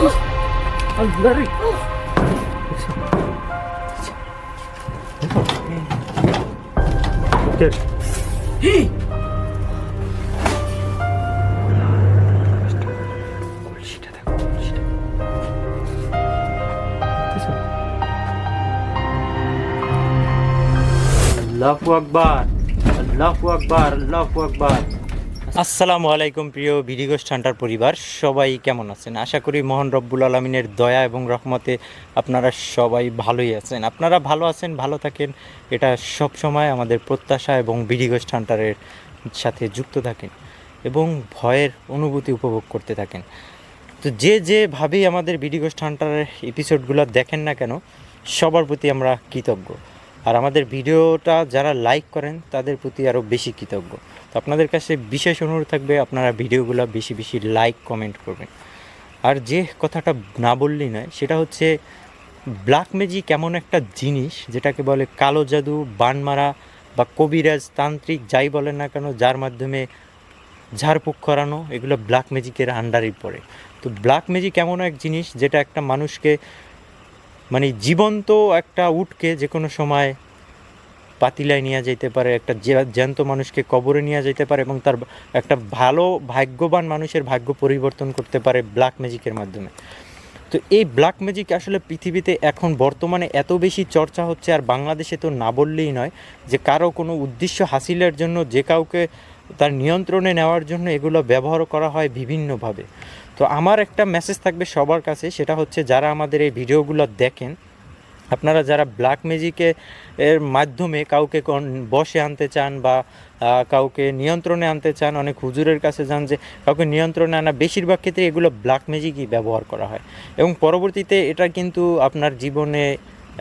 আল্লাহ রে আল্লাহু আকবার, আল্লাহু আকবার, আল্লাহু আকবার। আসসালামু আলাইকুম প্রিয় ভিডিগোস্ট হান্টার পরিবার, সবাই কেমন আছেন? আশা করি মহান রব্বুল আলমিনের দয়া এবং রহমতে আপনারা সবাই ভালোই আছেন। আপনারা ভালো আছেন, ভালো থাকেন, এটা সব সময় আমাদের প্রত্যাশা, এবং ভিডিগোস্ট হান্টারের সাথে যুক্ত থাকেন এবং ভয়ের অনুভূতি উপভোগ করতে থাকেন। তো যেভাবেই আমাদের ভিডিগোস্ট হান্টারের এপিসোডগুলো দেখেন না কেন, সবার প্রতি আমরা কৃতজ্ঞ। আর আমাদের ভিডিওটা যারা লাইক করেন তাদের প্রতি আরও বেশি কৃতজ্ঞ। তো আপনাদের কাছে বিশেষ অনুরোধ থাকবে, আপনারা ভিডিওগুলো বেশি বেশি লাইক কমেন্ট করবেন। আর যে কথাটা না বললেই নয়, সেটা হচ্ছে ব্ল্যাক ম্যাজিক এমন একটা জিনিস যেটাকে বলে কালো জাদু, বানমারা বা কবিরাজ, তান্ত্রিক, যাই বলেন না কেন, যার মাধ্যমে ঝাড়ফুঁক করানো, এগুলো ব্ল্যাক ম্যাজিকের আন্ডারেই পড়ে। তো ব্ল্যাক ম্যাজিক এমন এক জিনিস যেটা একটা মানুষকে, মানে জীবন্ত একটা উটকে যে কোনো সময় পাতিলায় নিয়ে যেতে পারে, একটা জ্যান্ত মানুষকে কবরে নিয়ে যেতে পারে, এবং তার একটা ভালো ভাগ্যবান মানুষের ভাগ্য পরিবর্তন করতে পারে ব্ল্যাক ম্যাজিকের মাধ্যমে। তো এই ব্ল্যাক ম্যাজিক আসলে পৃথিবীতে এখন বর্তমানে এত বেশি চর্চা হচ্ছে, আর বাংলাদেশে তো না বললেই নয়, যে কারো কোনো উদ্দেশ্য হাসিলের জন্য, যে কাউকে তার নিয়ন্ত্রণে নেওয়ার জন্য এগুলো ব্যবহার করা হয় বিভিন্নভাবে। তো আমার একটা মেসেজ থাকবে সবার কাছে, সেটা হচ্ছে যারা আমাদের এই ভিডিওগুলো দেখেন, আপনারা যারা ব্ল্যাক ম্যাজিকে এর মাধ্যমে কাউকে বশে আনতে চান বা কাউকে নিয়ন্ত্রণে আনতে চান, অনেক হুজুরের কাছে যান যে কাউকে নিয়ন্ত্রণে আনা, বেশিরভাগ ক্ষেত্রে এগুলো ব্ল্যাক ম্যাজিকই ব্যবহার করা হয়, এবং পরবর্তীতে এটা কিন্তু আপনার জীবনে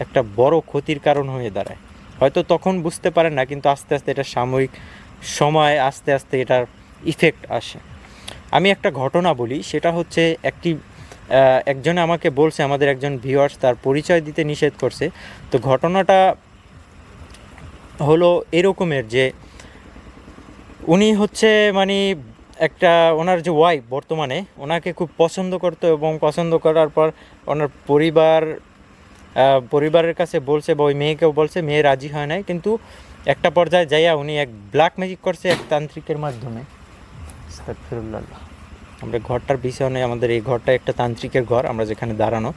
একটা বড় ক্ষতির কারণ হয়ে দাঁড়ায়। হয়তো তখন বুঝতে পারেন না, কিন্তু আস্তে আস্তে এটা সাময়িক সময়, আস্তে আস্তে এটার ইফেক্ট আসে। আমি একটা ঘটনা বলি, সেটা হচ্ছে একজনে আমাকে বলছে, আমাদের একজন ভিউয়ার্স, তার পরিচয় দিতে নিষেধ করছে। তো ঘটনাটা হলো এরকমের যে উনি হচ্ছে মানে একটা, ওনার যে ওয়াইফ বর্তমানে ওনাকে খুব পছন্দ করতো, এবং পছন্দ করার পর ওনার পরিবারের কাছে বলছে, বা ওই মেয়েকেও বলছে, মেয়ে রাজি হয় নাই। কিন্তু একটা পর্যায়ে যাইয়া উনি এক ব্ল্যাক ম্যাজিক করছে এক তান্ত্রিকের মাধ্যমে। আস্তাগফিরুল্লাহ। আমরা ঘরটার পিছনে, আমাদের এই ঘরটা একটা তান্ত্রিকের ঘর, আমরা যেখানে দাঁড়ানো।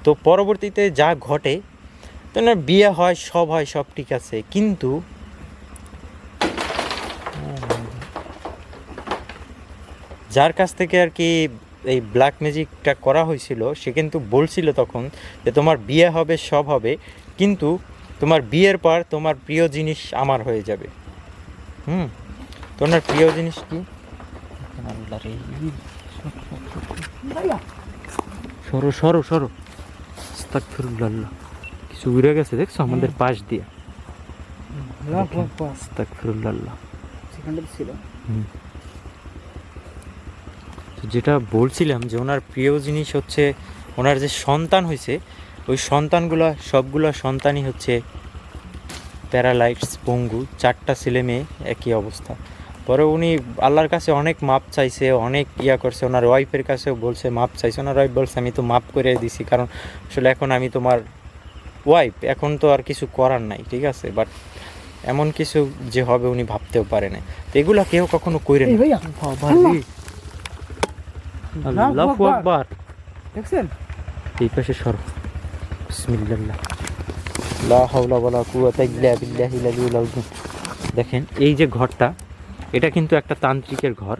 তো পরবর্তীতে যা ঘটে, তো না বিয়ে হয়, সব হয়, সব ঠিক আছে, কিন্তু যার কাছ থেকে আর কি এই ব্ল্যাক ম্যাজিকটা করা হয়েছিল, সে কিন্তু বলছিল তখন যে তোমার বিয়ে হবে, সব হবে, কিন্তু তোমার বিয়ের পর তোমার প্রিয় জিনিস আমার হয়ে যাবে। তোমার প্রিয় জিনিস কি? সরো সরো সরো, আস্তাগফিরুল্লাহ। কিছু উড়ে গেছে দেখছো আমাদের পাশ দিয়ে। আস্তাগফিরুল্লাহ। যেটা বলছিলাম যে ওনার প্রিয় জিনিস হচ্ছে, ওনার যে সন্তান হয়েছে, ওই সন্তানগুলো, সবগুলো সন্তানই হচ্ছে প্যারালাইটস, পঙ্গু, 4টা ছেলে মেয়ে, একই অবস্থা। পরে উনি আল্লাহর কাছে অনেক মাপ চাইছে, অনেক করছে, ওনার ওয়াইফের কাছেও বলছে, মাপ চাইছে। ওনার ওয়াইফ বলছে আমি তো মাপ করে দিছি, কারণ আসলে এখন আমি তোমার ওয়াইফ, এখন তো আর কিছু করার নাই, ঠিক আছে, বাট এমন কিছু যে হবে উনি ভাবতেও পারে না। তো এগুলা কেউ কখনো কইরে না। আল্লাহু আকবার, দেখছেন? এই পাশে সর, বিসমিল্লাহ, লা হাওলা ওয়ালা কুওয়াতা ইল্লা বিল্লাহিল আলিয়্যিল আযীম। দেখেন এই যে ঘরটা, এটা কিন্তু একটা তান্ত্রিকের ঘর।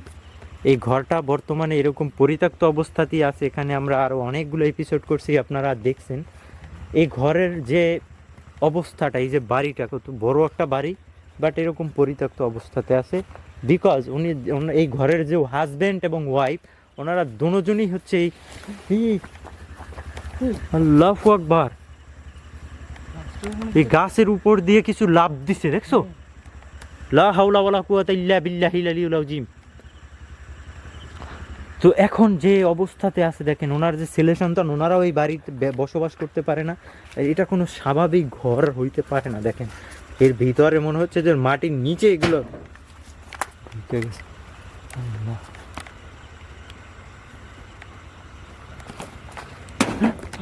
এই ঘরটা বর্তমানে এরকম পরিত্যক্ত অবস্থাতেই আছে। এখানে আমরা আরও অনেকগুলো এপিসোড করছি, আপনারা দেখছেন। এই ঘরের যে অবস্থাটা, এই যে বাড়িটা, কত বড় একটা বাড়ি, বাট এরকম পরিত্যক্ত অবস্থাতে আছে, বিকজ উনি এই ঘরের যে হাজব্যান্ড এবং ওয়াইফ, ওনারা দুজনই হচ্ছে এই আল্লাহু আকবার, এই গাছের উপর দিয়ে কিছু লাভ দিছে, দেখছো? লা হাওলা ওয়ালা কুওয়াতা ইল্লা বিল্লাহিল আলিয়্যিল আযীম। তো এখন যে অবস্থাতে আছে দেখেন, ওনার যে ছেলে সন্তান, ওনারাও এই বাড়িতে বসবাস করতে পারে না। এটা কোনো স্বাভাবিক ঘর হইতে পারে না। দেখেন এর ভিতরে মনে হচ্ছে যে মাটির নিচে এগুলো ঢুকে গেছে।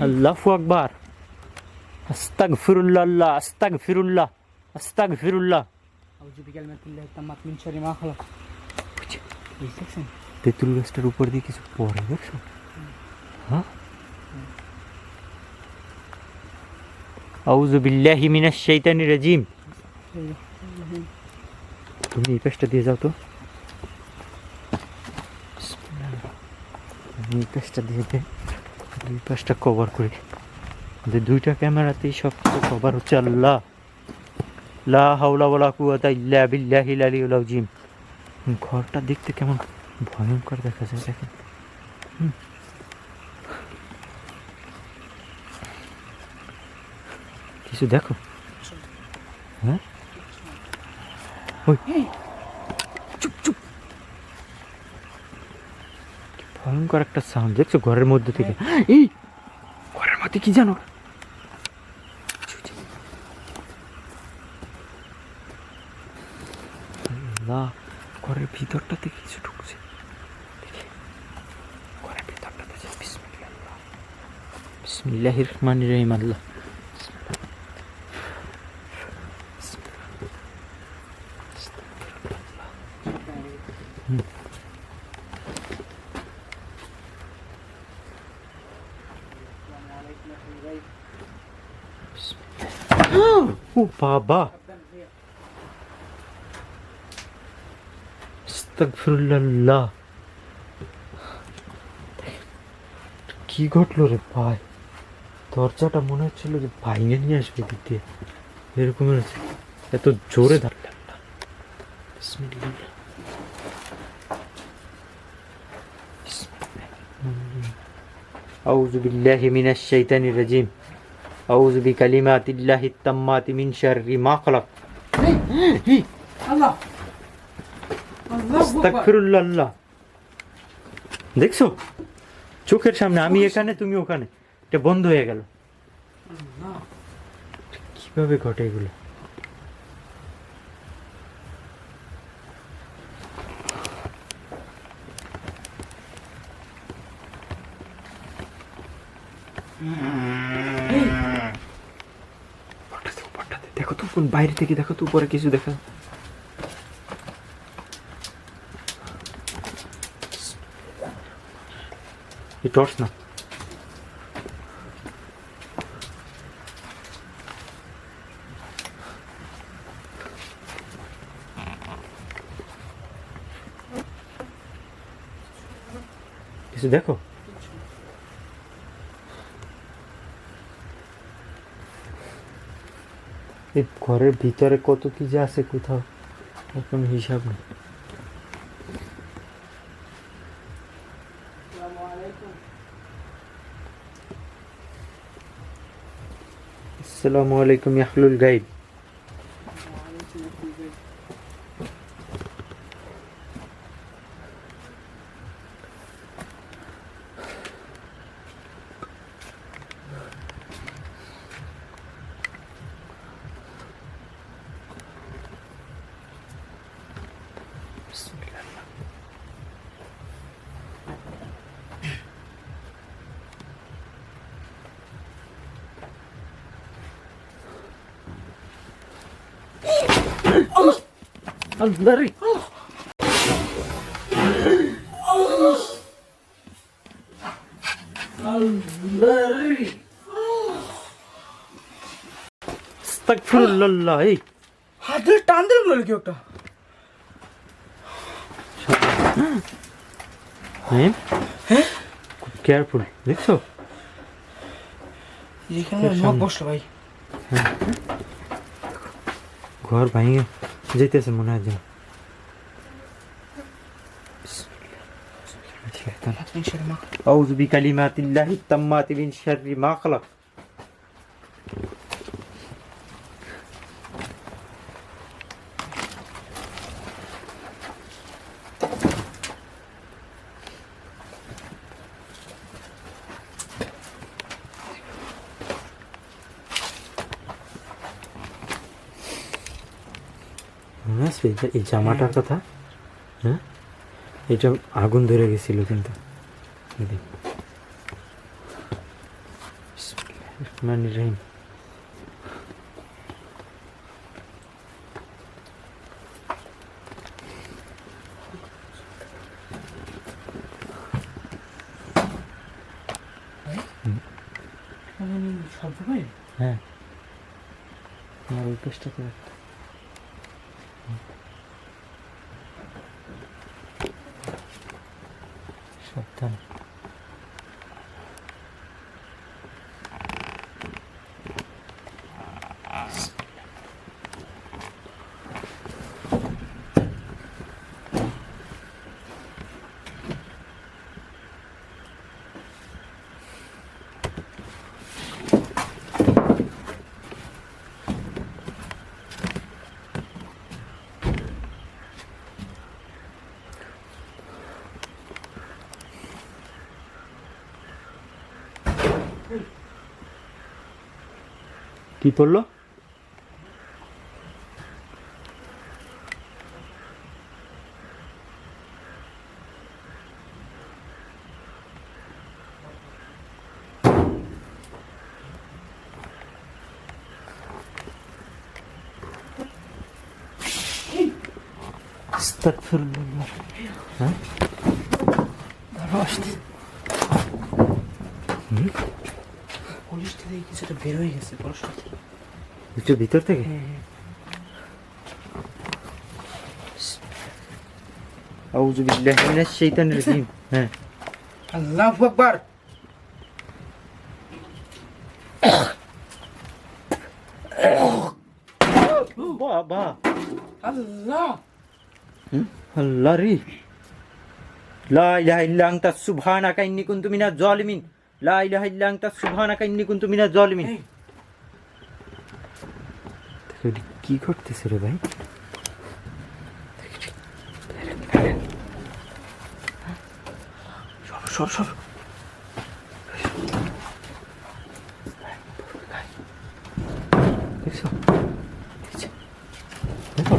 আল্লাহু আকবার। আস্তাগফিরুল্লাহ, আল্লাহ আস্তাগফিরুল্লাহ, আস্তাগফিরুল্লাহ। আউযু বিকালিমাতিল্লাহি তাম্মাত মিন শাররি মা খালাক। দেখছেন তেঁতুল গাছটার উপর দিয়ে কিছু পড়ে দেখছো? হ্যাঁ, আউযু বিল্লাহি মিনাশ শাইতানির রাজিম। তুমি এই পাশটা দিয়ে যাও তো, আমি এই পাশটা দিয়ে দে, দুই পাশটা কভার করি। দুইটা ক্যামেরাতেই সব কিছু কভার হচ্ছে। আল্লাহ লা হাওলা ওয়ালা কুওয়াতা ইল্লা বিল্লাহিল আলিয়্যিল আযীম। ঘরটা দেখতে কেমন ভয়ঙ্কর দেখা যায় দেখেন। কিছু দেখো? হ্যাঁ, ওই চুপ চুপ, ভয়ঙ্কর একটা সাউন্ড দেখছো ঘরের মধ্যে থেকে? এই ঘরের মধ্যে কি জানো? না, ঘরের ভিতরটাতে কিছু ঢুকছে। দেখি ঘরের ভিতরটাতে যে বিসমিল্লাহ, বিসমিল্লাহির রহমানির রহিম। আল্লাহ ও বাবা, আস্তাগফিরুল্লাহ। কি ঘটলো রে ভাই? দরজাটা মনে হচ্ছিল যে ভাঙে নিয়ে আসবে দিক দিয়ে, এরকম হচ্ছে, এত জোরে ধাক্কা। বিসমিল্লাহ। আউযু বিল্লাহি মিনাশ শাইতানির রাজিম। আউযু বিকালিমাতিল্লাহিত তাম্মাতি মিন শাররি মা খালাক। আল্লাহ আস্তাগফিরুল্লাহ। আল্লাহ দেখছো চোখের সামনে, আমি এখানে তুমি ওখানে, এটা বন্ধ হয়ে গেল। কিভাবে ঘটে এগুলো? দেখো তো, কোন বাইরে থেকে দেখো তো, উপরে কিছু দেখা। এই টর্চ না, কিছু দেখো? এই ঘরের ভিতরে কত কি যে আছে, কোথাও কোনো হিসাব নেই। আসসালামু আলাইকুম ইয়াহলুল গাইব। আল্লাহ রে, আস্তাগফিরুল্লাহ। এই হাতে টান দিল না কি একটা? হ্যাঁ, খুব কেয়ারফুল দেখছো? এখানে নক বসলো ভাই। ঘর ভাঙে যেতেছে মনে হয় যেন। আউযু বিকালিমাতিল্লাহি তাম্মাতি মিন শাররি মা খালাক। মনে আছে এই জামাটার কথা? হ্যাঁ, এটা আগুন ধরে গেছিল কিন্তু। রহমানির রহিম। শব্দ পাই? হ্যাঁ, আমার ওই পেজটা করে সাবধান। কি পড়লো? আস্তাগফিরুল্লাহ। হ্যাঁ, পুলিশটা দিয়ে কিছুটা বের হয়ে গেছে পড়াশোনা। একটু ভিতর থেকে আউযু বিল্লাহি মিনাশ শাইতানির রাজিম। হ্যাঁ, আল্লাহু আকবার। বাবা আল্লাহ, আল্লাহ রে। লা ইলাহা ইল্লা আনতা সুবহানাকা ইন্নী কুনতু মিনাজ জালিমিন। লা ইলাহা ইল্লা আনতা সুবহানাকা ইন্নী কুনতু মিনাজ জালিমিন। কি করতেছে রে ভাই? সর সর সর। দেখছো? দেখো।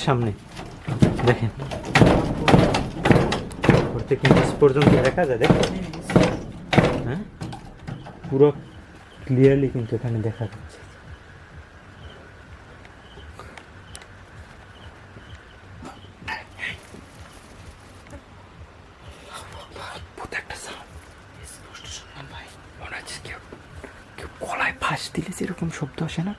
সামনে দেখেন, থেকে নিচ পর্যন্ত দেখা যায়। দেখ, হ্যাঁ, পুরো ক্লিয়ারলি কিন্তু এখানে দেখা যাচ্ছে। গলায় ফাঁস দিলে যেরকম শব্দ আসে না,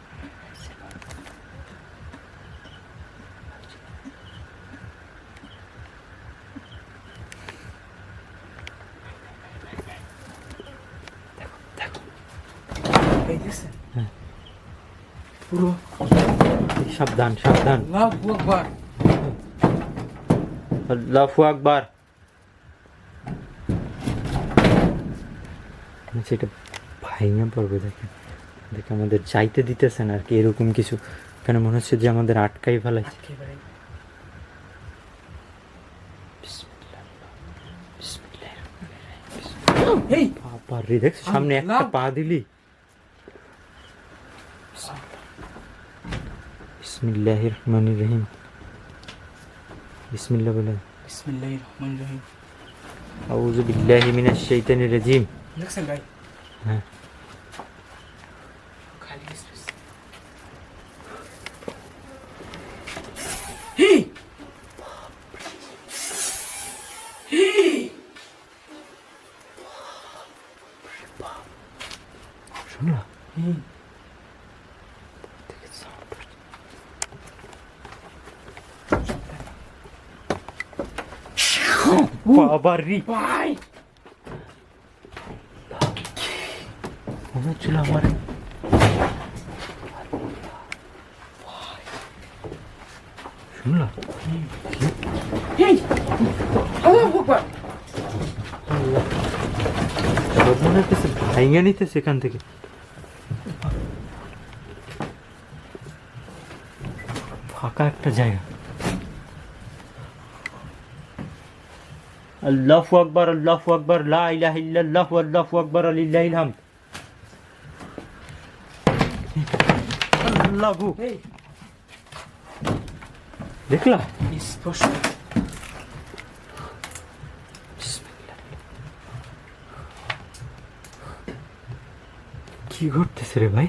পুরো সাবধান সাবধান। আল্লাহু আকবার, আল্লাহু আকবার। সেটা ভাইঙা পড়বে। দেখেন দেখে আমাদের চাইতে দিতেছেন আর কি, এরকম কিছু। কেন মনে হচ্ছে যে আমাদের আটকাই ফেলাইছে। বাবা রে, দেখছো সামনে একটা পা দিলি। বিসমিল্লাহির রহমানির রহিম। বিসমিল্লাহ বলে। বিসমিল্লাহির রহমানির রহিম। আউযু বিল্লাহি মিনাশ শাইতানির রাজিম। দেখছেন ভাই? হ্যাঁ, খালি স্পেস। হি হি, শুনলা? বাবা রে ভাই মনে হচ্ছিল আমার। শুনলা? আল্লাহু আকবার। সব মনে হচ্ছে ভাইঙা নিতেছে এখান থেকে। ফাঁকা একটা জায়গা। আল্লাহু আকবার, আল্লাহু আকবার, লা ইলাহা ইল্লাল্লাহু, আল্লাহু আকবার, লিল্লাহিল হামদ। আল্লাহু, এই দেখলা? স্পষ্ট। কি ঘটতেছে রে ভাই?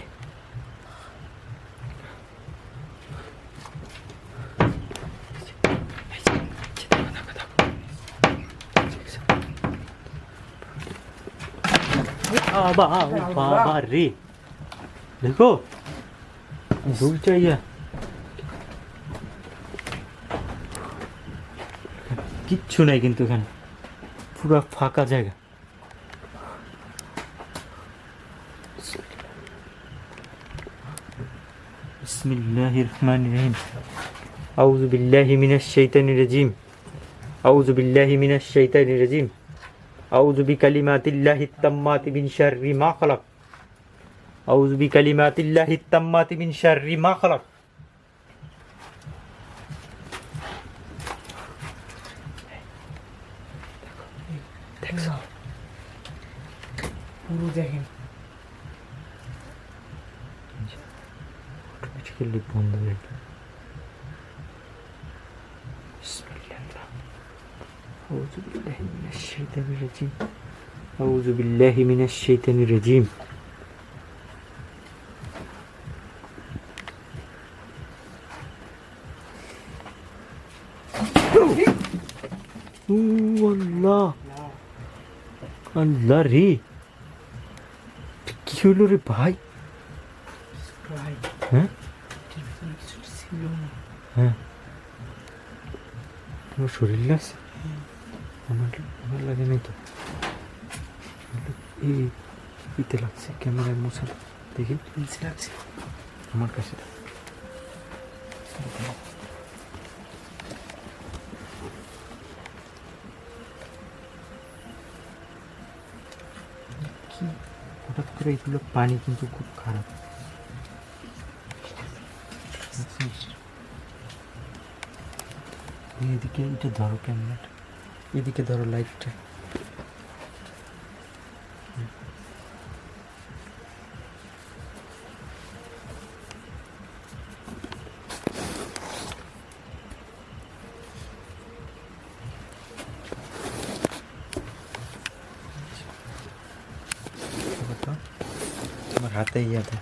বাবা রে, দেখো দূর চাইয়া কিচ্ছু নাই, কিন্তু এখানে পুরো ফাঁকা জায়গা। বিসমিল্লাহির রহমানির রহিম। আউযু বিল্লাহি মিনাশ শাইতানির রাজিম। আউযু বিল্লাহি মিনাশ শাইতানির রাজিম। আউযু বিকালিমাতিল্লাহিত তাম্মাতি মিন শাররি মা খালাক। আউযু বিকালিমাতিল্লাহিত তাম্মাতি মিন শাররি মা খালাক। দেখছো? পুরো দেখেন। অটোমেটিক্যালি বন্ধ হয়ে গেল। বিসমিল্লাহ। আউযু বিল্লাহি মিনাশ শাইতানির রাজিম। আউযু বিল্লাহি মিনাশ শাইতানির রাজিম। ও আল্লাহ, আল্লাহ রে, কি হলো রে ভাই? ভাই হ্যাঁ এটার ভিতরে কিছু ছিল না। হ্যাঁ, তোমার শরীর লাগছে? আমার আমার লাগে নাই তো। এই ইতে লাগছে, ক্যামেরার মোছা দেখি। নিচে লাগছে। আমার কাছে দাও। কি হঠাৎ করে এগুলো পানি কিন্তু খুব খারাপ। এদিকে এটা ধরো, ক্যামেরাটা এদিকে ধরো, লাইটটা। আমার হাতে ইয়াতে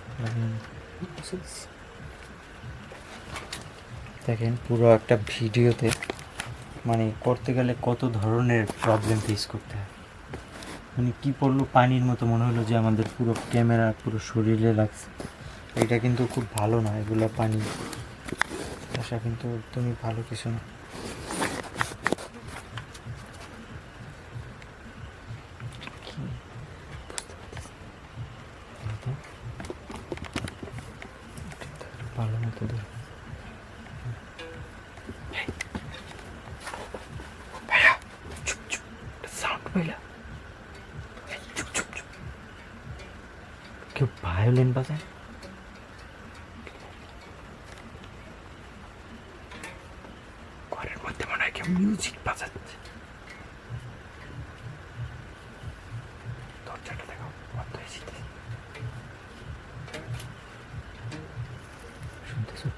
দেখেন, পুরো একটা ভিডিওতে মানে করতে গেলে কত ধরনের প্রবলেম ফেস করতে হয়। মানে কি পড়লো, পানির মতো মনে হলো যে আমাদের পুরো ক্যামেরা পুরো শরীরে লাগছে। এটা কিন্তু খুব ভালো না, এগুলো পানি আসা কিন্তু একদমই ভালো কিছু না। কি বুঝতে পারতেছি না তো। ভালো মতো ধরো। ভাইয়া চুপ চুপ, সাউন্ড পাইলা? চুপ চুপ চুপ। কেউ ভায়োলিন বাজায়? ঘরের মধ্যে মনে হয় কেউ মিউজিক বাজাচ্ছে। দরজাটা দেখো বন্ধ হয়ে যেতেছে। শুনতেছো?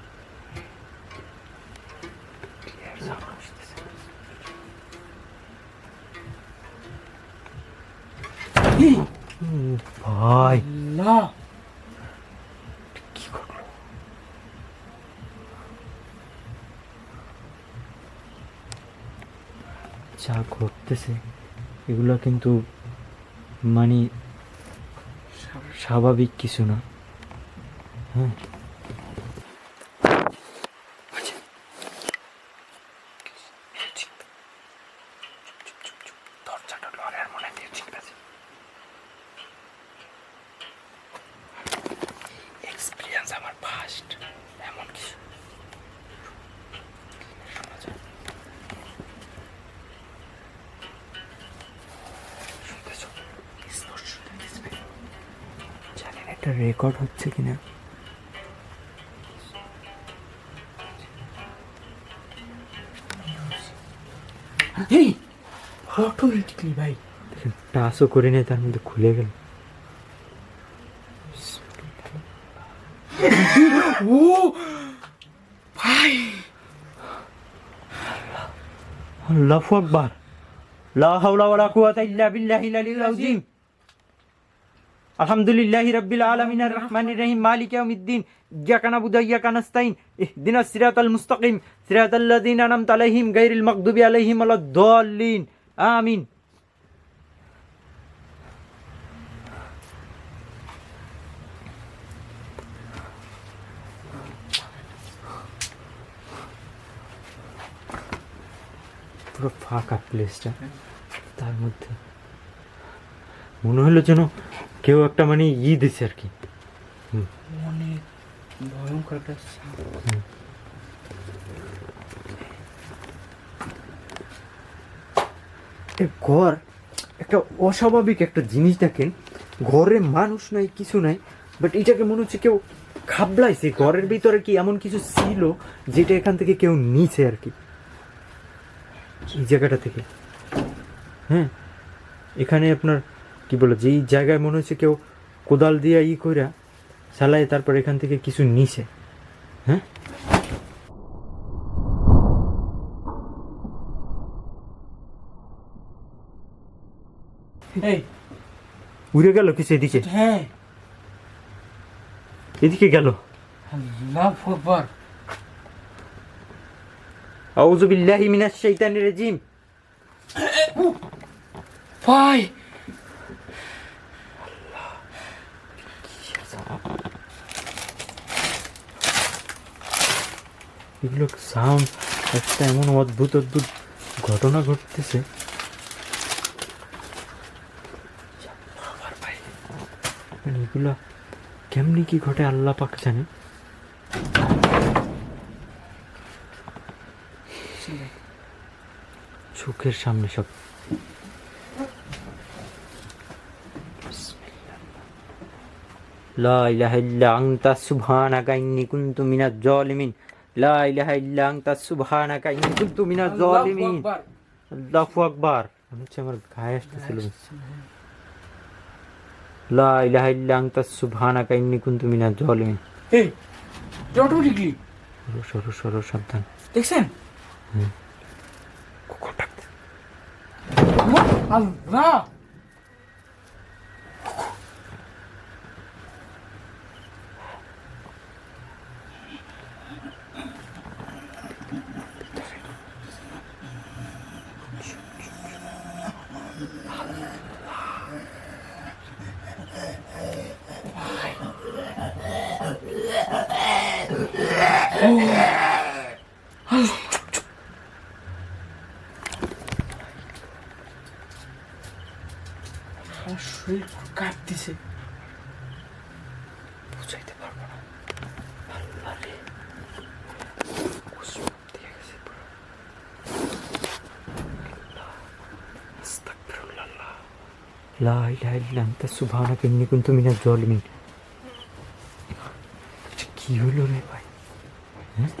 ক্লিয়ার সাউন্ড আসতেছে। ভাই না কি করলো? যা ঘটতেছে এগুলো কিন্তু মানে স্বাভাবিক কিছু না। হ্যাঁ, দরজাটা লড়ার মনে মিউজিক বাজে। এক্সপিরিয়েন্স আমার ফার্স্ট, এমন কিছু শোনা যায়। শুনতেছো? স্পষ্ট শুনতেছে। জানি না এটা রেকর্ড হচ্ছে কিনা। এই অটোমেটিকলি ভাই। টাচও করে নেই, তার মধ্যে খুলে গেল। ও ভাই, আল্লাহু আকবার, লা হাওলা ওয়ালা কুওয়াতা ইল্লা বিল্লাহিল আলিয়্যিল আযীম। আলহামদুলিল্লাহি রাব্বিল আলামিন আর রহমানির রহিম মালিকি ইয়াউমিদ্দিন ইয়্যাকা না'বুদু ওয়া ইয়্যাকা নাস্তাঈন ইহদিনাস সিরাতাল মুস্তাকিম সিরাতাল্লাযীনা আন'আমতা আলাইহিম গায়রিল মাগদুবি আলাইহিম ওয়ালাদ-দাল্লিন। আমিন। পুরো ফাঁকা প্লেসটা, তার মধ্যে মনে হলো যেন কেউ একটা মানে দিছে আর কি। অনেক ভয়ঙ্কর একটা সাপ। ঘর একটা অস্বাভাবিক একটা জিনিস। দেখেন, ঘরে মানুষ নাই, কিছু নাই, বাট এটাকে মনে হচ্ছে কেউ খাবলাইছে। ঘরের ভিতরে কি এমন কিছু ছিল যেটা এখান থেকে কেউ নিছে আর কি, এই জায়গাটা থেকে। হ্যাঁ, এখানে আপনার কি বলে, যে এই জায়গায় মনে হচ্ছে কেউ কোদাল দিয়ে কইরা চালায়, তারপর এখান থেকে কিছু নিছে। হ্যাঁ, এই উড়ে গেল কিছু এদিকে, হ্যাঁ, এদিকে গেল। আল্লাহু আকবার। আউযু বিল্লাহি মিনাশ শাইতানির রাজিম। ভাই এগুলো সাউন্ড, একটা এমন অদ্ভুত অদ্ভুত ঘটনা ঘটতেছে। মানে এগুলো কেমনি কি ঘটে আল্লাহ পাক জানে। চোখের সামনে সব। লা ইলাহা ইল্লা আনতা সুবহানাকা ইন্নী কুনতু মিনাজ জালিমিন। লা ইলাহা ইল্লা আনতা সুবহানাকা ইন্নী কুনতু মিনাজ জালিমিন। আল্লাহু আকবার। হচ্ছে আমার গায়ে আসতেছিল। লা ইলাহা ইল্লা আনতা সুবহানাকা ইন্নী কুনতু মিনাজ জালিমিন। এই অটোমেটিকলি সরো সরো, সাবধান। দেখছেন? কুকুর ডাকতে। আল্লাহ, আমার শরীর কাঁপতেছে। বুঝাইতে পারবো না। আল্লাহ রে, কুসুম দিয়ে গেছে পুরো। আস্তাগফিরুল্লাহ। লা ইলাহা ইল্লা আনতা সুবহানাকা ইন্নী কুনতু মিনাজ জালিমিন। এটা কি হলো রে ভাই? হ্যাঁ,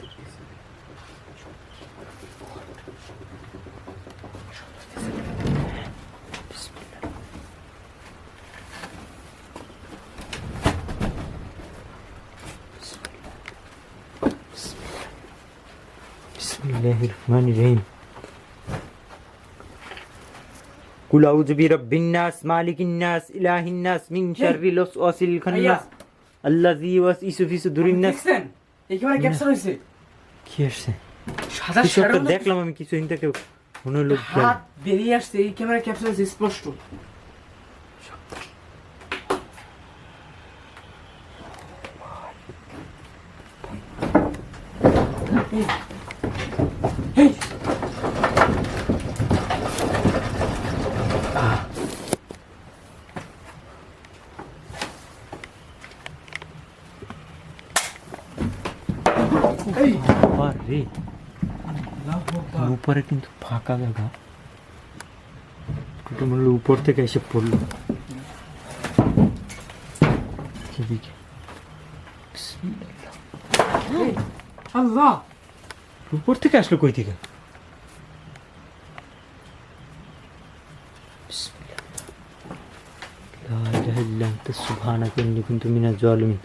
বিসমিল্লাহির রহমানির রহিম। কুল আউযু বিরাব্বিন নাস মালিকিন নাস ইলাহিন নাস মিন শাররিল ওয়াসওয়াসিল খান্নাস আল্লাযী ইউওয়াসউিসু ফি সুদুরিন নাস। দেখছেন? এই ক্যামেরা ক্যাপচার হয়েছে। কি আসছে? সাদা কিছু একটা শ্যাডো দেখলাম আমি, কিছু হিন থেকে মনে হলো হাত বেরিয়ে আসছে। এই ক্যামেরা ক্যাপচার হয়েছে স্পষ্ট। এই, এই, এই, রে আল্লাহু আকবার। উপরে কিন্তু ফাঁকা জায়গা, কিন্তু মনে হলো উপর থেকে এসে পড়লো সেদিকে। এই, আল্লাহ, উপর থেকে আসলো কই থেকে? ইল্লা আনতা সুবহানাকা ইন্নী কুনতু মিনাজ জালিমিন।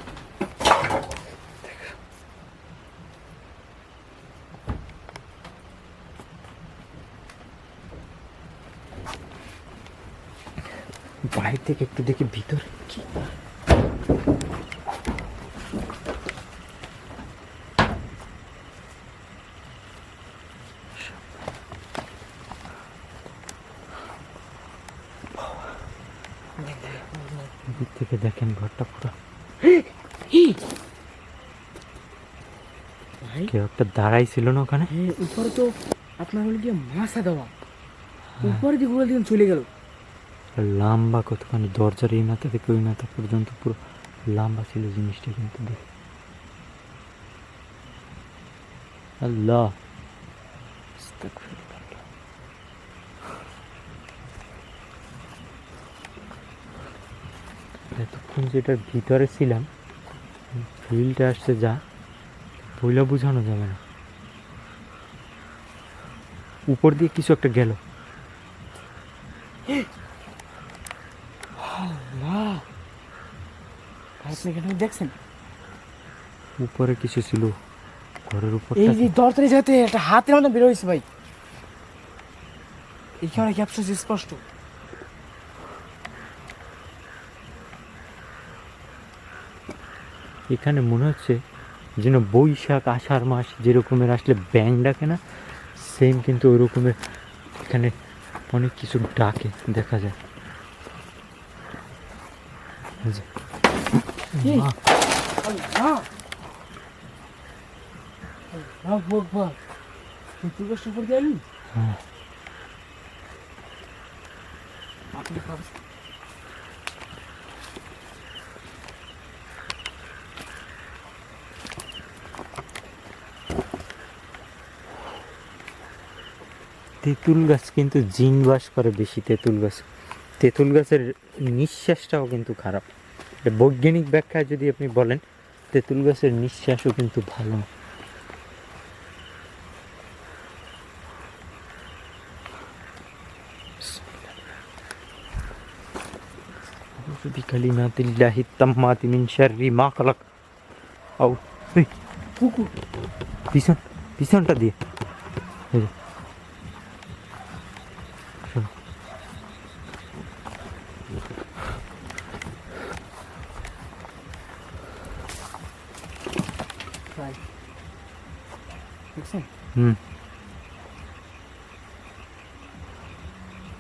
বাইরে থেকে একটু দেখি ভিতরে কি। দিক থেকে দেখেন ঘরটা পুরো ভাই কেউ একটা দাঁড়াই ছিল না ওখানে। হ্যাঁ উপরে তো আপনার হলো গিয়ে মাছা দেওয়া, উপরে দিকে ঘুরে দিন চলে গেল। লম্বা কতখানি, দরজার এই মাথা থেকে ওই মাথা পর্যন্ত পুরো লম্বা ছিল জিনিসটা, কিন্তু দেখ আল্লাহ আস্তাগফিরুল্লাহ। এতক্ষণ যেটার ভিতরে ছিলাম ফিলটা আসছে যা বইলা বোঝানো যাবে না। উপর দিয়ে কিছু একটা গেল। আল্লাহ, আপনি কেন দেখছেন? উপরে কিছু ছিল ঘরের উপর। এই যে দরজারে যেতে একটা হাতের মধ্যে বের হয়েছে ভাই, এখানে ক্যাপচার স্পষ্ট। এখানে মনে হচ্ছে যেন বৈশাখ আষাঢ় মাস যেরকমের আসলে ব্যাং ডাকে না, সেম কিন্তু ওই রকমের এখানে অনেক কিছু ডাকে দেখা যায়। এই যে, মা, আল্লাহ আল্লাহ আকবার, তুই কষ্ট করে দিলি হ্যাঁ, আপনি ভাবছেন তেঁতুল গাছ কিন্তু জিন বাস করে বেশি। তেঁতুল গাছের নিঃশ্বাসটাও কিন্তু খারাপ। এটা বৈজ্ঞানিক ব্যাখ্যায় যদি আপনি বলেন, তেঁতুল গাছের নিঃশ্বাসও কিন্তু ভালো না। আউযু বিকালিমাতিল্লাহি তাম্মাতি মিন শাররি মা খালাক। আউ এই কুকুর পিছনটা দিয়ে এই যে, শোনো। ভাই দেখছেন?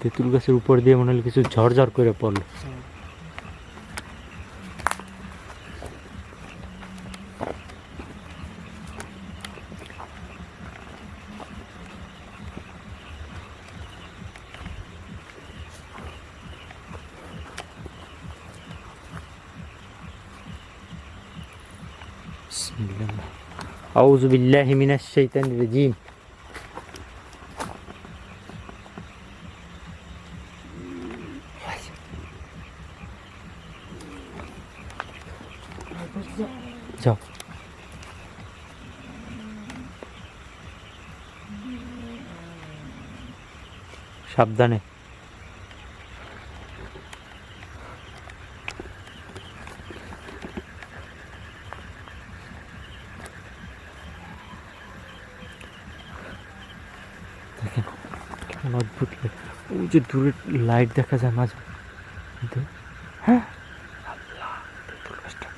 তেঁতুল গাছের উপর দিয়ে মনে হলো কিছু ঝরঝর করে পড়লো। বিসমিল্লাহ। আউযু বিল্লাহি মিনাশ শাইতানির রাজিম। যাও, সাবধানে। দেখেন কেমন অদ্ভুত লাগে। ওই যে দূরে লাইট দেখা যায় মাঝে মধ্যে। হ্যাঁ, আল্লাহ, তেঁতুল গাছটা।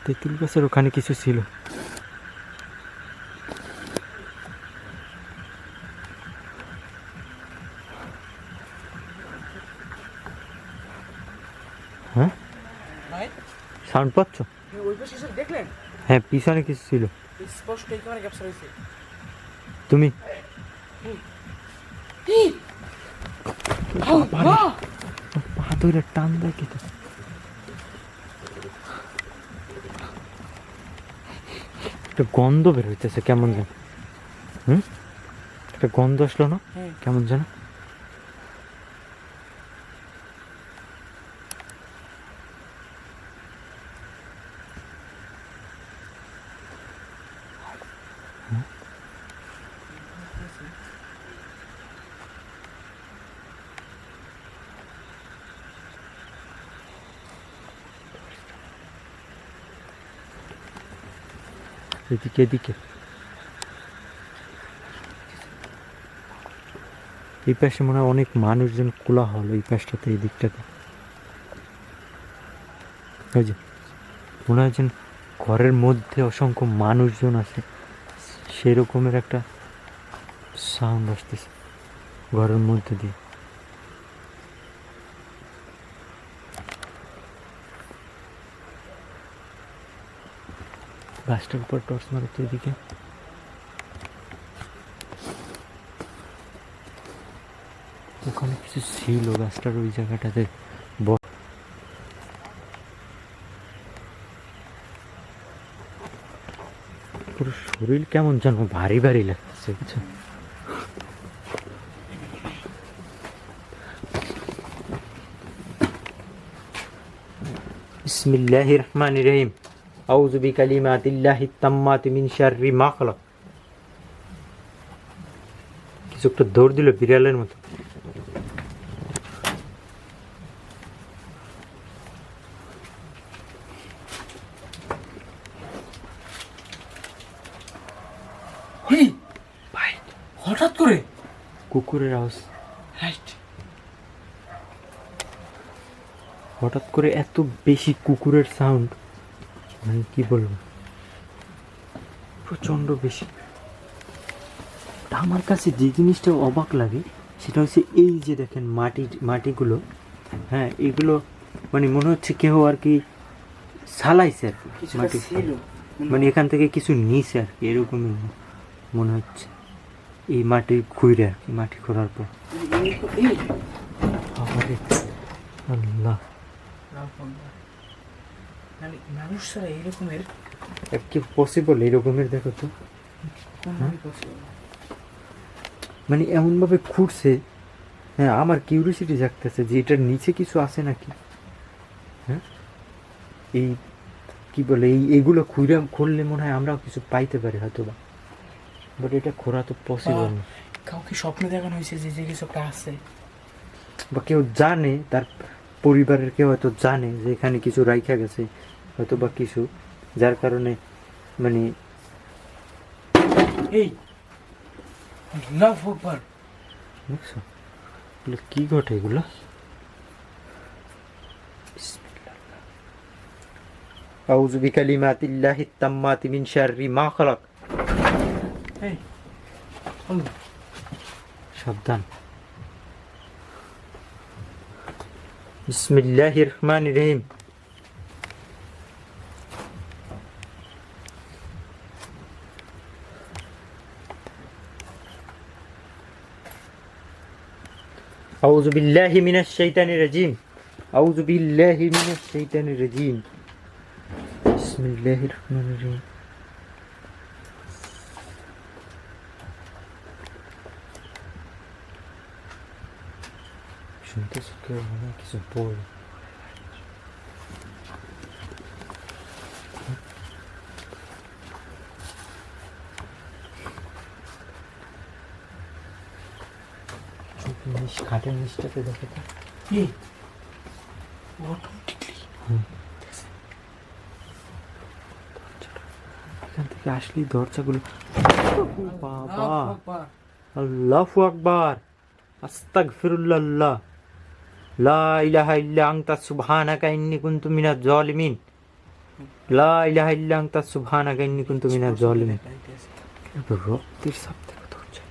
তেঁতুল গাছের ওখানে কিছু ছিল। হ্যাঁ, ভাই সাউন্ড পাচ্ছ? ওই পাশে এসে দেখলেন হ্যাঁ, পিছনে কিছু ছিল। স্পষ্ট এখানে ক্যাপচার হয়েছে। তুমি আল্লাহ, পা ধরে টান দেয় কি তো? একটা গন্ধ বের হইতেছে কেমন যেন। একটা গন্ধ আসলো না হ্যাঁ কেমন যেন। এদিকে এদিকে এই পাশে মনে হয় অনেক মানুষজন কোলাহল, এই পাশটাতে এই দিকটাতে ওই যে মনে হয় যেন ঘরের মধ্যে অসংখ্য মানুষজন আছে, সেরকমের একটা সাউন্ড আসতেছে ঘরের মধ্যে দিয়ে। গাছটার উপর টর্চ মারো তো এদিকে। ওখানে কিছু ছিল গাছটার ওই জায়গাটাতে। পুরো শরীর কেমন যেন ভারী ভারী লাগতেছে বুঝছো। বিসমিল্লাহির রহমানির রহিম। আউযু বিকালিমাতিল্লাহিত তাম্মাতি মিন শাররি মা খালাক। কিছু একটা দৌড় দিল বিড়ালের মতো। ভাই হঠাৎ করে কুকুরের আওয়াজ, রাইট, হঠাৎ করে এত বেশি কুকুরের সাউন্ড, মানে কি বলবো, প্রচণ্ড বেশি। আমার কাছে যে জিনিসটা অবাক লাগে সেটা হচ্ছে এই যে দেখেন মাটিগুলো, হ্যাঁ এগুলো মানে মনে হচ্ছে কেউ আর কি সালাইছে আর কি মাটি, মানে এখান থেকে কিছু নিছে আর কি, এরকমই মনে হচ্ছে। এই মাটি খুঁড়ে আর কি, মাটি খোঁড়ার পর আল্লাহ মানুষ ছাড়া এইরকমের কি পসিবল এরকমের? দেখো তো মানে এমনভাবে খুঁড়ছে, হ্যাঁ আমার কিউরিয়াসিটি জাগতেছে যে এটার নিচে কিছু আছে নাকি। হ্যাঁ এই কি বলে এইগুলো খুঁড়লে মনে হয় আমরাও কিছু পাইতে পারি হয়তো বা, বাট এটা খোঁড়া তো পসিবল না। কাউকে স্বপ্নে দেখানো হয়েছে যে যে কিছু একটা আছে, বা কেউ জানে, তার পরিবারের কেউ হয়তো জানে যে এখানে কিছু রাইখা গেছে হয়তো বা কিছু, যার কারণে মানে এই আল্লাহু আকবার। দেখছো এগুলো কি ঘটে এগুলো? আউযু বিকালিমাতিল্লাহিত তাম্মাতি মিন শাররি মা খালাক। এই আল্লাহ, সাবধান। বিসমিল্লাহির রহমানির রহিম। আউযু বিল্লাহি মিনাশ শাইতানির রাজিম। আউযু বিল্লাহি মিনাশ শাইতানির রাজিম। বিসমিল্লাহির রহমানির রহিম। শুনতেছো কেউ মনে হয় কিছু বল? খাটের নিচটাতে দেখে তো এই অটোমেটিকলি এখান থেকে আসলেই দরজাগুলো, বাবা আল্লাহু আকবার। আল্লাহু আকবার, আস্তাগফিরুল্লাহ, লা ইলাহা ইল্লা আনতা সুবহানাকা ইন্নী কুনতু মিনাজ জালিমিন, লা ইলাহা ইল্লা আনতা সুবহানাকা ইন্নী কুনতু মিনাজ জালিমিন। রক্তের সাপ থেকে দরজা।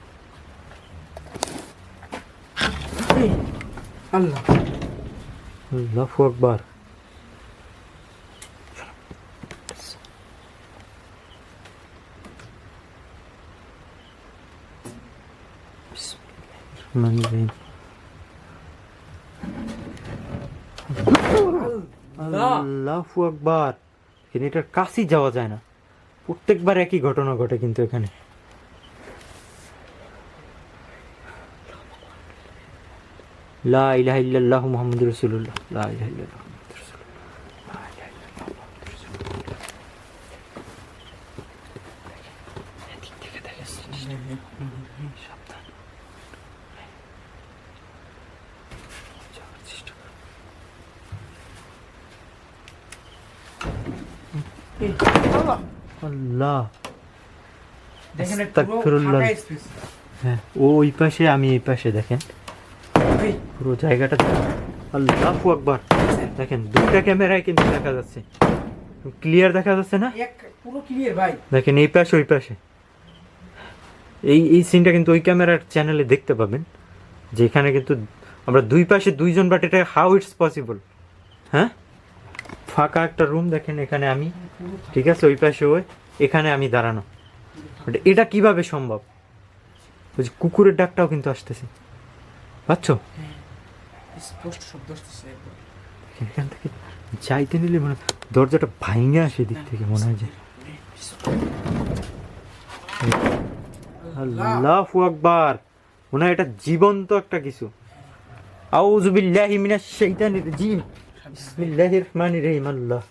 এই আল্লাহ, আল্লাহু আকবার। বিসমিল্লাহির আল্লাহু আকবার। এখানে এটার কাছেই যাওয়া যায় না, প্রত্যেকবার একই ঘটনা ঘটে কিন্তু এখানে। লা ইলাহা ইল্লাল্লাহু মুহাম্মাদুর রাসূলুল্লাহ, লা ইলাহা ইল্লাল্লাহু মুহাম্মাদুর রাসূলুল্লাহ, লা ইলাহা ইল্লাল্লাহু মুহাম্মাদুর রাসূলুল্লাহ। এদিক থেকে দেখে সাবধান, যাওয়ার চেষ্টা কর। এই আল্লাহ, আল্লাহ দেখেন পুরো আস্তাগফিরুল্লাহ। ফাঁকা স্পেস। হ্যাঁ, ও ওই পাশে, আমি এই পাশে, দেখেন এই পুরো জায়গাটা দেখেন। আল্লাহু আকবার। দেখেন দুইটা ক্যামেরায় কিন্তু দেখা যাচ্ছে, ক্লিয়ার দেখা যাচ্ছে না? এক পুরো ক্লিয়ার ভাই। দেখেন এই পাশে ওই পাশে, এই সিনটা কিন্তু ওই ক্যামেরার চ্যানেলে দেখতে পাবেন, যে এখানে কিন্তু আমরা দুই পাশে দুইজন, বাট এটা হাউ ইটস পসিবল? হ্যাঁ, ফাঁকা একটা রুম দেখেন, এখানে আমি, ঠিক আছে, ওই পাশে ওই, এখানে আমি দাঁড়ানো, বাট এটা কিভাবে সম্ভব? ওই যে কুকুরের ডাকটাও কিন্তু আসতেছে, পাচ্ছ? স্পষ্ট শব্দ আসতেছে একবার। এখান থেকে যাইতে নিলে মানে দরজাটা ভাঙে আসে দিক থেকে, মনে হয় যে। আল্লাহু আকবার, মনে হয় এটা জীবন্ত একটা কিছু। আউযু বিল্লাহি মিনাশ শাইতানির রাজিম, বিসমিল্লাহির রহমানির রহিম। আল্লাহ,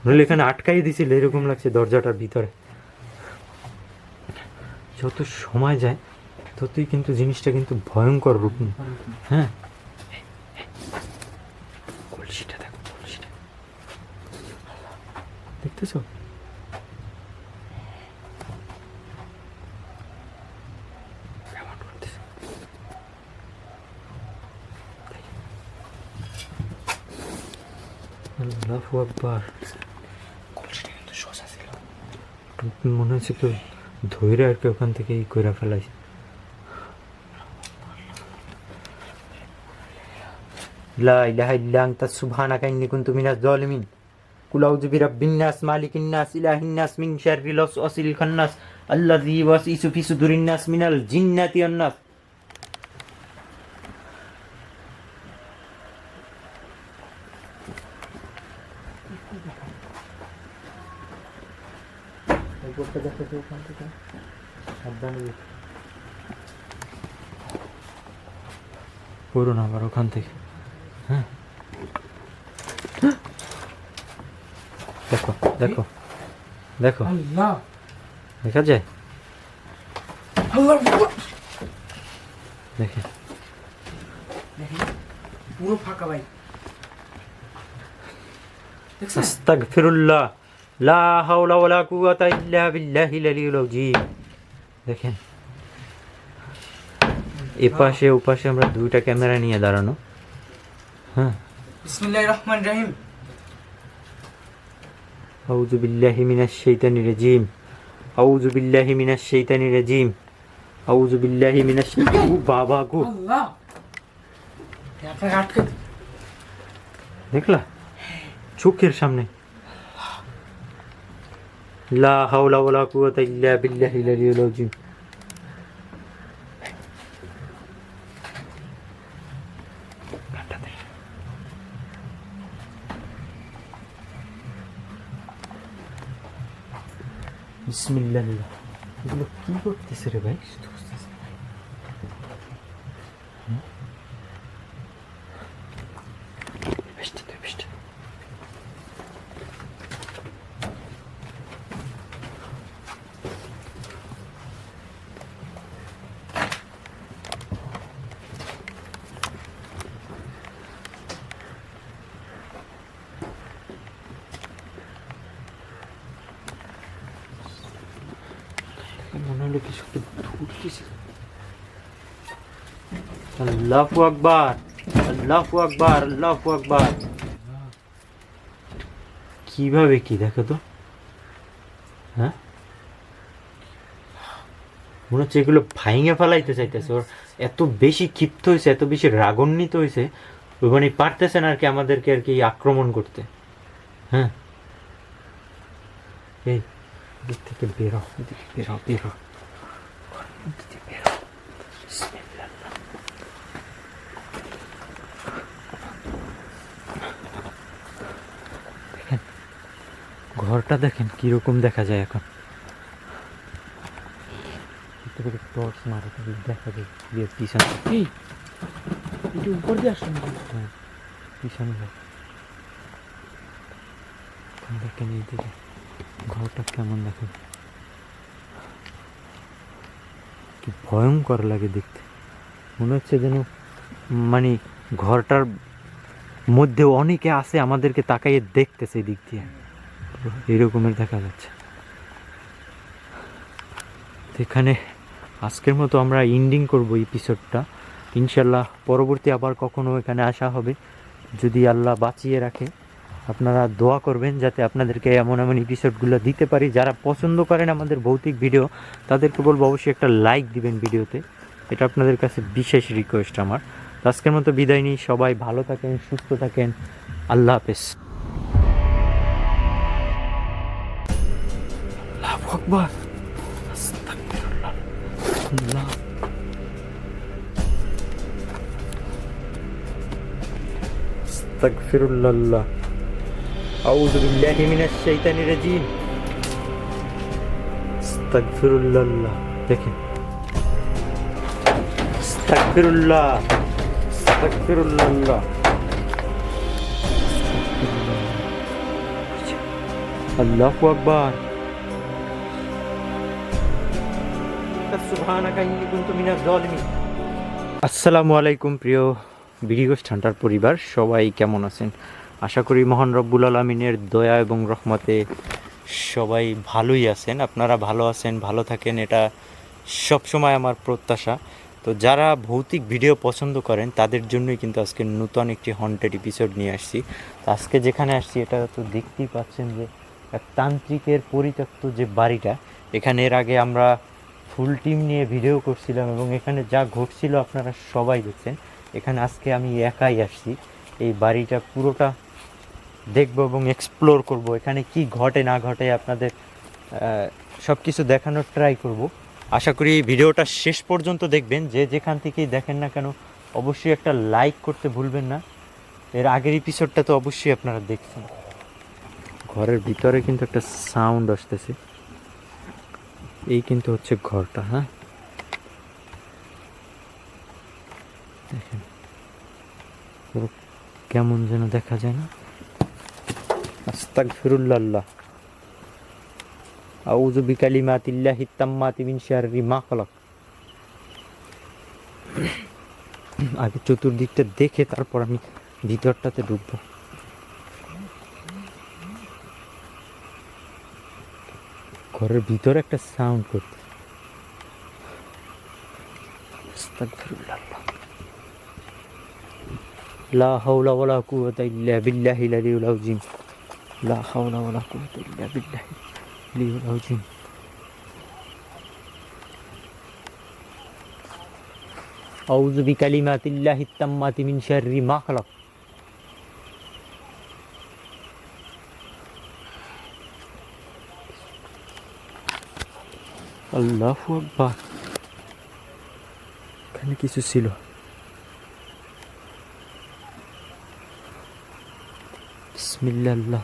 নইলে এখানে আটকাই দিছিল এরকম লাগছে দরজাটার ভিতরে। যত সময় যায় ততই কিন্তু জিনিসটা কিন্তু ভয়ঙ্কর রূপ নেয়। হ্যাঁ, কলসিটা দেখো, কলসিটা দেখতেছো? কেমন করতেছে? আল্লাহু আকবার। কলসিটা কিন্তু সোজা ছিল। মনে হচ্ছে কেউ ধৈর্য আর কি ওখান থেকে ই করে ফেলাইছে। লা ইলাহা ইল্লা আনতা সুবহানাকা ইন্নী কুনতু মিনাজ জালিমিন। কুল আউযু বিরাব্বিন নাস মালিকিন নাস ইলাহিন নাস মিন শাররিল ওয়াসওয়াসিল খান্নাস আল্লাযী ইউওয়াসওয়িসু ফি সুদুরিন নাস মিনাল জিন্নাতি ওয়ান নাস। উপরটা দেখো তো ওখান থেকে, সাবধানে পড়ো না আবার ওখান থেকে। হ্যাঁ, দেখো দেখো দেখো, আল্লাহ, দেখা যায়? আল্লাহ, দেখেন দেখেন পুরো ফাঁকা ভাই। দেখছেন? আস্তাগফিরুল্লাহ, লা হাওলা ওয়ালা কুওয়াতা ইল্লা বিল্লাহিল আলিয়্যিল আযীম। দেখেন এপাশে ওপাশে আমরা দুইটা ক্যামেরা নিয়ে দাঁড়ানো। হ্যাঁ, বিসমিল্লাহির রহমানির রহিম। আউযু বিল্লাহি মিনাশ শাইতানির রাজিম, আউযু বিল্লাহি মিনাশ শাইতানির রাজিম, আউযু বিল্লাহি মিনাশ। ও বাবা গো, আল্লাহ, আপনাকে আটকে দেখলা চোখের সামনে। লা হাওলা ওয়ালা কুওয়াতা ইল্লা বিল্লাহিল আলিয়্যিল আযীম। বিসমিল্লাহ। এগুলো কি করতেছে রে ভাই? মনে হলো কিছু একটা ধরতেছে। আল্লাহু আকবার, আল্লাহু আকবার, আল্লাহু আকবার। কিভাবে কি দেখো তো? হ্যাঁ, মনে হচ্ছে এগুলো ভাইঙে ফেলাইতে চাইতেছে। ওর এত বেশি ক্ষিপ্ত হয়েছে, এত বেশি রাগান্বিত হয়েছে, ওই মানে পারতেছে না আর কি আমাদেরকে আর কি আক্রমণ করতে। হ্যাঁ, এই দিক থেকে বেরো, এদিকে বেরো, বেরো, বেরো। বিসমিল্লাহ। দেখেন ঘরটা দেখেন কিরকম দেখা যায় এখন। টর্চ মারে দেখা যায় পিছনে, এই একটু উপর দিয়ে আসুন। হ্যাঁ পিছনে দেখেন এইদিকে ঘরটা কেমন দেখেন, কি ভয়ঙ্কর লাগে দেখতে। মনে হচ্ছে যেন মানে ঘরটার মধ্যে অনেকে আছে, আমাদেরকে তাকাইয়ে দেখতেছে এই দিক দিয়ে, এরকমের দেখা যাচ্ছে। এখানে আজকের মতো আমরা এন্ডিং করব এপিসোডটা। ইনশাল্লাহ পরবর্তী আবার কখনো এখানে আসা হবে যদি আল্লাহ বাঁচিয়ে রাখে। আপনারা দোয়া করবেন যাতে আপনাদেরকে এমন এমন এপিসোডগুলো দিতে পারি। যারা পছন্দ করেন আমাদের ভৌতিক ভিডিও তাদেরকে বলবো অবশ্যই একটা লাইক দিবেন ভিডিওতে, এটা আপনাদের কাছে বিশেষ রিকোয়েস্ট আমার। তো আজকের মতো বিদায় নিই, সবাই ভালো থাকেন, সুস্থ থাকেন, আল্লাহ হাফেজ। আল্লাহু আকবার, আস্তাগফিরুল্লাহ, আল্লাহ আস্তাগফিরুল্লাহ, আউযু বিল্লাহি মিনাশ শাইতানির রাজিম, আস্তাগফিরুল্লাহ। দেখেন, আস্তাগফিরুল্লাহ, আস্তাগফিরুল্লাহ, আল্লাহু আকবার, সুবহানাকা ইন্নী কুনতু মিনাজ জালিমিন। আসসালামু আলাইকুম প্রিয় বিডিগোস্ট হান্টার পরিবার, সবাই কেমন আছেন? আশা করি মহান রব্বুল আলামিনের দয়া এবং রহমতে সবাই ভালোই আছেন। আপনারা ভালো আছেন, ভালো থাকেন, এটা সবসময় আমার প্রত্যাশা। তো যারা ভৌতিক ভিডিও পছন্দ করেন তাদের জন্যই কিন্তু আজকে নতুন একটি হন্টেড এপিসোড নিয়ে আসছি। তো আজকে যেখানে আসছি এটা তো দেখতেই পাচ্ছেন যে এক তান্ত্রিকের পরিত্যক্ত যে বাড়িটা, এখানে এর আগে আমরা ফুল টিম নিয়ে ভিডিও করছিলাম এবং এখানে যা ঘটছিল আপনারা সবাই দেখছেন। এখানে আজকে আমি একাই আসছি, এই বাড়িটা পুরোটা দেখব এবং এক্সপ্লোর করব, এখানে কি ঘটে না ঘটে আপনাদের সব কিছু দেখানোর ট্রাই করব। আশা করি ভিডিওটা শেষ পর্যন্ত দেখবেন। যে যেখান থেকেই দেখেন না কেন অবশ্যই একটা লাইক করতে ভুলবেন না। এর আগের এপিসোডটা তো অবশ্যই আপনারা দেখছেন। ঘরের ভিতরে কিন্তু একটা সাউন্ড আসতেছে, এই কিন্তু হচ্ছে ঘরটা। হ্যাঁ দেখেন পুরো কেমন যেন দেখা যায় না। আস্তাগফিরুল্লাহ, আউযু বিকালিমাতিল্লাহি তাম্মাতি মিন শাররি মা খালাক। আগে চতুর্দিকটা দেখে তারপর আমি ভিতরটাতে ঢুকবো। ঘরের ভিতরে একটা সাউন্ড করতে। আস্তাগফিরুল্লাহ, লা হাওলা ওয়ালা কুওয়াতা ইল্লা বিল্লাহিল আলিয়্যিল আযীম, লা হাওলা ওয়ালা কুওয়াতা ইল্লা বিল্লাহিল আলিয়্যিল আযীম। আউযু বিকালিমাতিল্লাহি তাম্মাতি মিন শাররি মা খালাক। আল্লাহু আকবার, এখানে কিছু ছিল। বিসমিল্লাহ,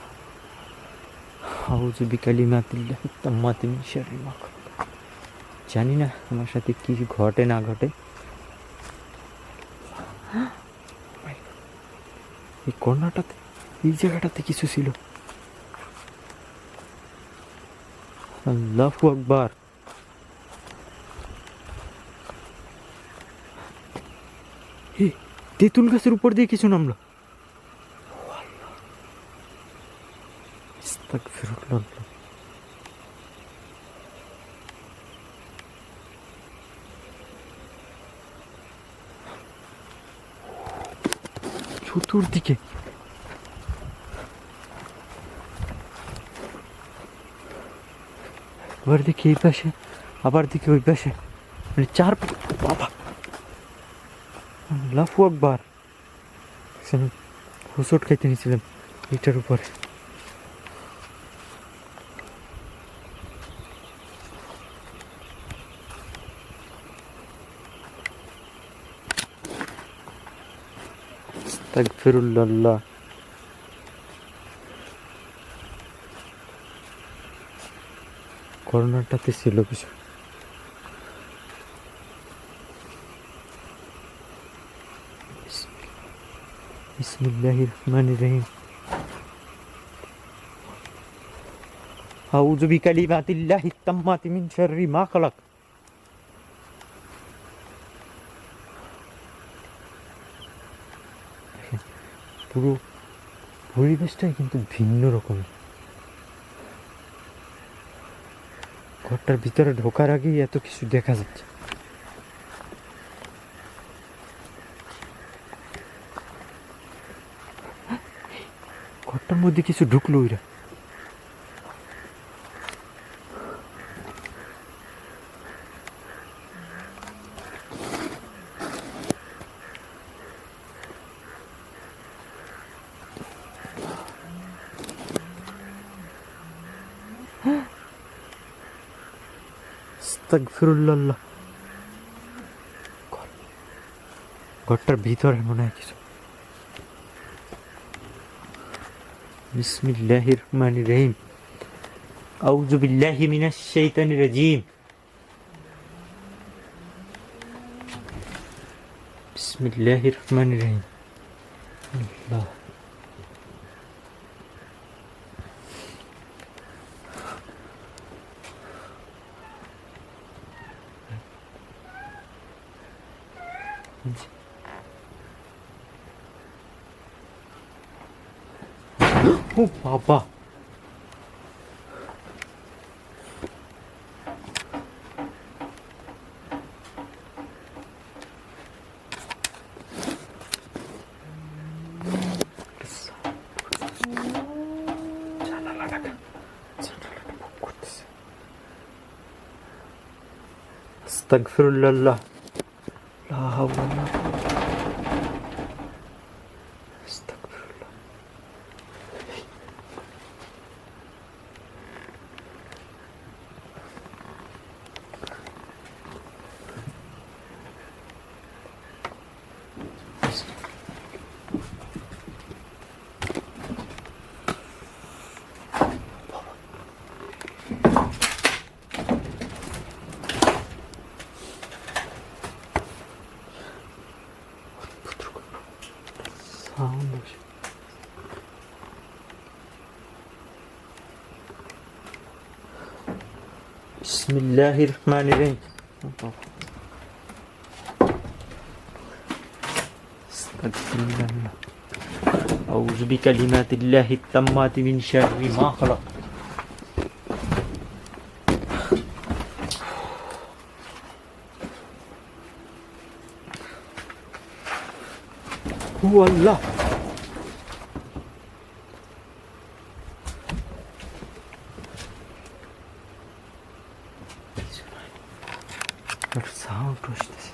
আউযু বিকালিমাতিল্লাহি তাম্মাতি মিন শাররি মা খালাক। জানি না আমার সাথে কি ঘটে না ঘটে। এই কর্নারটাতে, এই জায়গাটাতে কিছু ছিল। আল্লাহু আকবার, তেঁতুল গাছের উপর দিয়ে কিছু নামলো। আস্তাগফিরুল্লাহ, চতুর্দিকে এবার দেখি এই পাশে, আবার দেখি ওই পাশে, মানে চার বাবা। আল্লাহু আকবার, হোঁচট খাইতে নিয়েছিলাম এটার উপরে। আস্তাগফিরুল্লাহ, কর্নারটাতে ছিল কিছু। বিসমিল্লাহির রহমানির রহিম, আউযু বিকালিমাতিল্লাহি তাম্মাতি মিন শাররি মা খালাক। পুরো পরিবেশটাই কিন্তু ভিন্ন রকমের। ঘরটার ভিতরে ঢোকার আগেই এত কিছু দেখা যাচ্ছে। ঘরটার মধ্যে কিছু ঢুকলো ওইরা। আস্তাগফিরুল্লাহ। ঘরটার ভিতরে মনে হয় কিছু। বিসমিল্লাহির রহমানির রহিম। আউযু বিল্লাহি মিনাশ শাইতানির রাজীম। বিসমিল্লাহির রহমানির রহিম। আল্লাহ। ও বাবা, আস্তাগফিরুল্লাহ। লা হাওলা ওয়ালা আস্তাগফিরুল্লাহ। সাউন্ড আসে। বিসমিল্লাহির রহমানির রহিম। আস্তাগফিরুল্লাহ। আউযু বিকালিমাতিল্লাহিত তাম্মাতি মিন শাররি মা খালাক। ও আল্লাহ, সাউন্ড আসতেছে।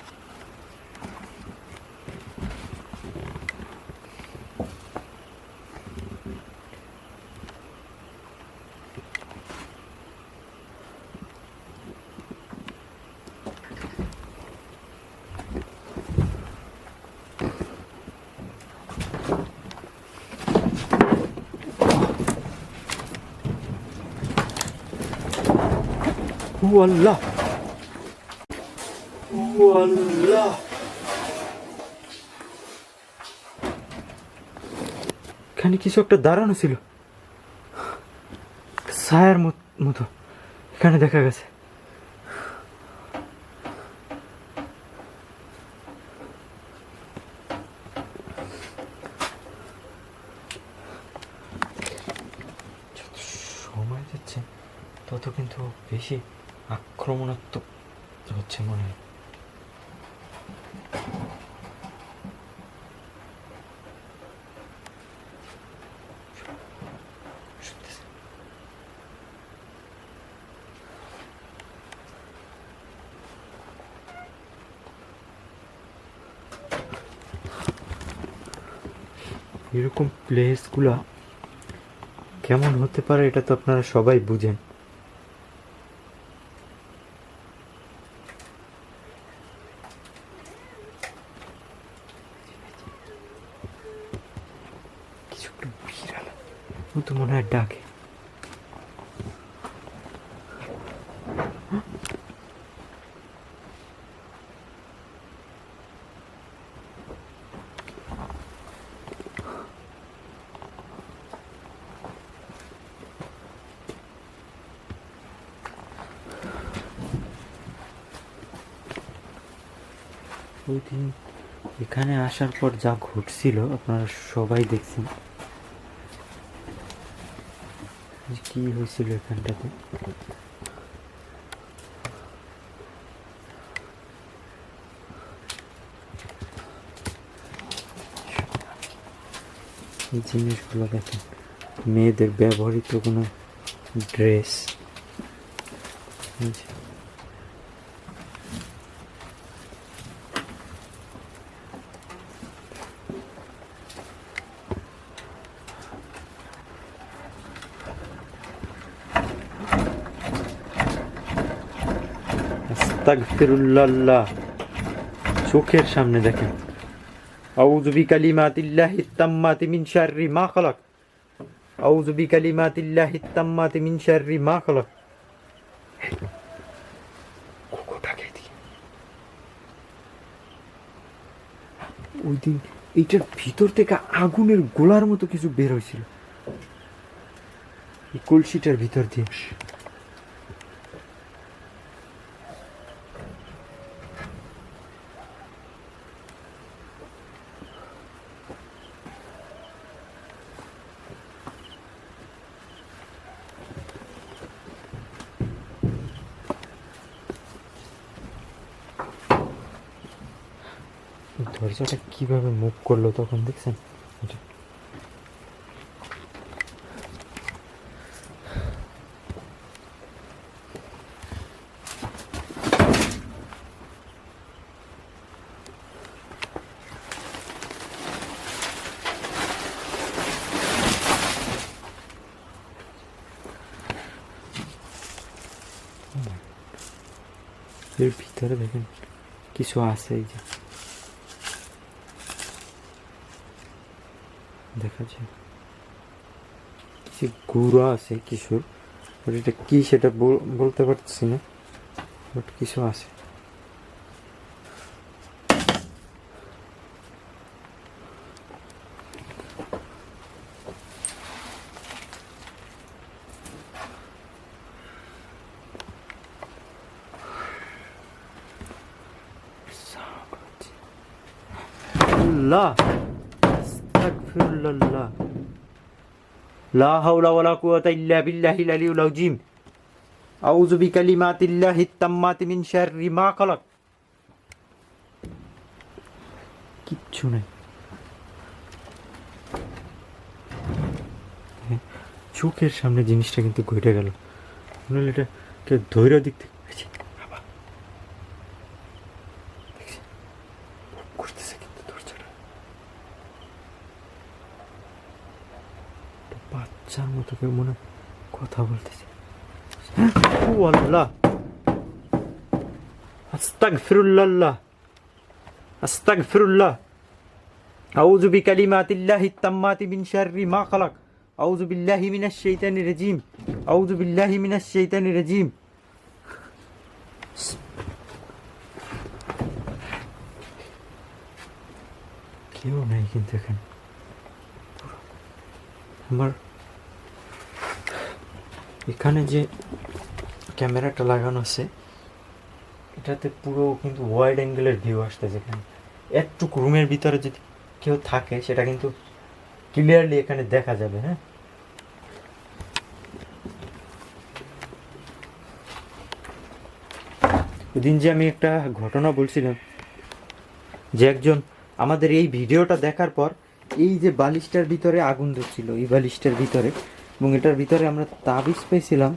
ও আল্লাহ, ও আল্লাহ। এখানে কিছু একটা দাঁড়ানো ছিল, ছায়ার মতো এখানে দেখা গেছে। যত সময় যাচ্ছে তত কিন্তু বেশি আক্রমণাত্মক হচ্ছে মনে হয়। এরকম প্লেসগুলা কেমন হতে পারে এটা তো আপনারা সবাই বুঝেন। কিছু একটা বিড়াল তো মনে হয় ডাকে। ওই দিন এখানে আসার পর যা ঘটছিল আপনারা সবাই দেখছেন, কি হয়েছিল এখানটাতে। এই জিনিসগুলো দেখেন, মেয়েদের ব্যবহৃত কোনো ড্রেস। আস্তাগফিরুল্লাহ, চোখের সামনে দেখেন, আউযু বিকালিমাতিল্লাহিত তাম্মাতি মিন শাররি মা খালাক, আউযু বিকালিমাতিল্লাহিত তাম্মাতি মিন শাররি মা খালাক। কুকুরটাকে দিই। ওই দিন এইটার ভিতর থেকে আগুনের গোলার মতো কিছু বের হয়েছিল, এই কলসিটার ভিতর দিয়ে। দরজাটা কিভাবে মুভ করলো তখন দেখছেন? এর ভিতরে দেখেন কিছু আছে, এই যে দেখা যায় কিছু গুঁড়ো আছে কিছুর, বাট এটা কি সেটা বলতে পারছি না, বাট কিছু আছে। আল্লাহ, আস্তাগফিরুল্লাহ, লা হাওলা ওয়ালা কুওয়াতা ইল্লা বিল্লাহিল আলিয়্যিল আযীম, আউযু বিকালিমাতিল্লাহিত তাম্মাতি মিন শাররি মা খালাক। কিচ্ছু নাই, চোখের সামনে জিনিসটা কিন্তু ঘটে গেল, মনে হলো এটা কেউ ধৈর্য দিক থেকে করতেছে, কিন্তু দরজাটা বাচ্চার মতো কেউ মনে হয় কথা বলতেছে। ও আল্লাহ, আস্তাগফিরুল্লাহ, আস্তাগফিরুল্লাহ, আউযু বিকালিমাতিল্লাহিত তাম্মাতি মিন শাররি মা খালাক, আউযু বিল্লাহি মিনাশ শাইতানির রাজীম, আউযু বিল্লাহি মিনাশ শাইতানির রাজীম। কেউ নাই কিন্তু এখানে। আমার এখানে যে ক্যামেরাটা লাগানো আছে এটাতে পুরো কিন্তু ওয়াইড অ্যাঙ্গেলের ভিউ আসতেছে। এখানে একটুকু রুমের ভিতরে যদি কেউ থাকে সেটা কিন্তু ক্লিয়ারলি এখানে দেখা যাবে। হ্যাঁ, ওদিন যে আমি একটা ঘটনা বলছিলাম যে একজন আমাদের এই ভিডিওটা দেখার পর এই যে বালিশটার ভিতরে আগুন ধরছিল, এই বালিশটার ভিতরে, এবং এটার ভিতরে আমরা তাবিজ পেয়েছিলাম।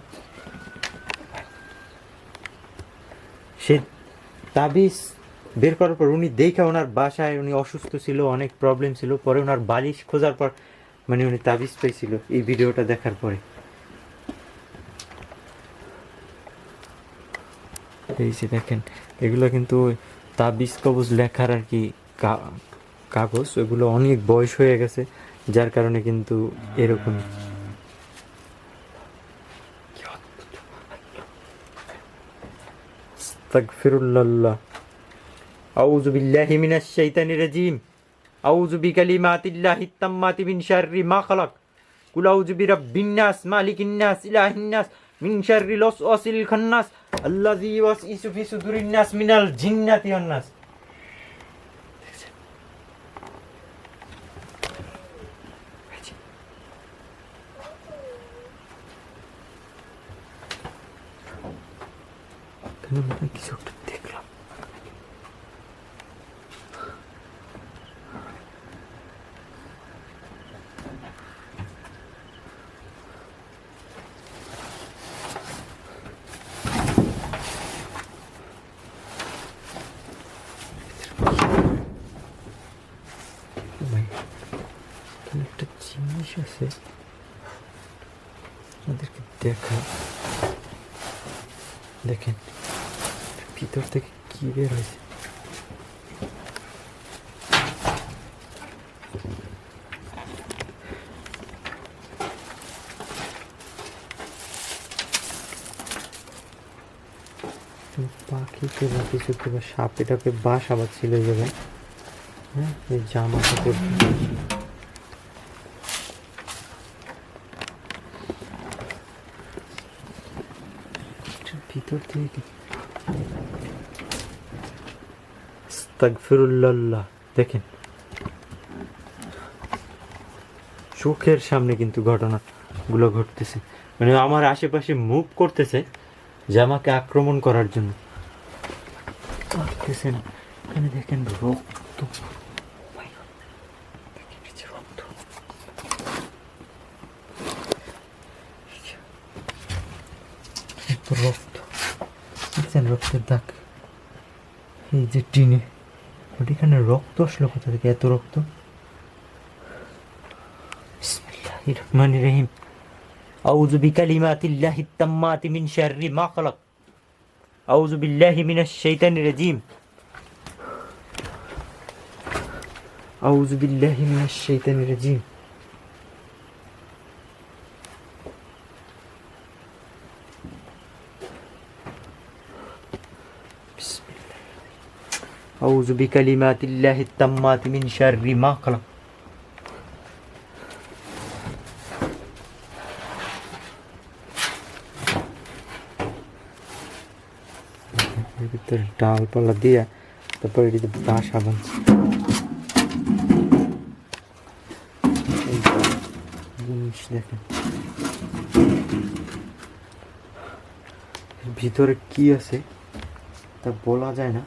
সে তাবিজ বের করার পর উনি দেখে ওনার বাসায়, উনি অসুস্থ ছিল, অনেক প্রবলেম ছিল, পরে ওনার বালিশ খোঁজার পর মানে উনি তাবিজ পেয়েছিল এই ভিডিওটা দেখার পরে। এই যে দেখেন, এগুলো কিন্তু তাবিজ কবজ লেখার আর কি কাগজ, ওগুলো অনেক বয়স হয়ে গেছে, যার কারণে কিন্তু এরকম। আস্তাগফিরুল্লাহ, আউযু বিল্লাহি মিনাশ শাইতানির রাজীম, আউযু বিকালিমাতিল্লাহিত তাম্মাতি মিন শাররি মা খালাক, কুল আউযু বিরাব্বিন নাস মালিকিন নাস ইলাহিন নাস মিন শাররিল ওয়াসওয়াসিল খান্নাস আল্লাযী ইউওয়াসওয়িসু ফি সুদুরিন নাস মিনাল জিন্নাতি ওয়ান নাস। কিছু একটা দেখলাম, আছে, আমাদেরকে দেখা। দেখেন ভিতর থেকে কি বের হয়েছে। পাখিতে বা কিছুতে বা সাপে টাপে বাস আবার ছিল এই জায়গায়। হ্যাঁ, এই জামা কাপড় ভিতর থেকে আস্তাগফিরুল্লাহ। দেখেন চোখের সামনে কিন্তু ঘটনাগুলো ঘটতেছে, মানে আমার আশেপাশে মুভ করতেছে যে আমাকে আক্রমণ করার জন্য। পারতেছে না। এখানে দেখেন রক্ত, দেখেন এই যে রক্ত, রক্ত দেখছেন, রক্তের দাগ। এই যে টিনে, বাট এখানে রক্ত আসলো কোথা থেকে, এত রক্ত? বিসমিল্লাহির রহমানির রহিম। আউযু বিকালিমাতিল্লাহিত তাম্মাতি মিন শাররি মা খালাক। আউযু বিল্লাহি মিনাশ শাইতানির রাজিম। আউযু বিল্লাহি মিনাশ শাইতানির রাজিম। আউযু বিকালিমাতিল্লাহিত তাম্মাতি মিন শাররি মা খালাক। ভিতরে ডালপালা দিয়া তারপর এটিতে বাসা বাঁধছে। জিনিস দেখেন ভিতরে কি আছে তা বলা যায় না।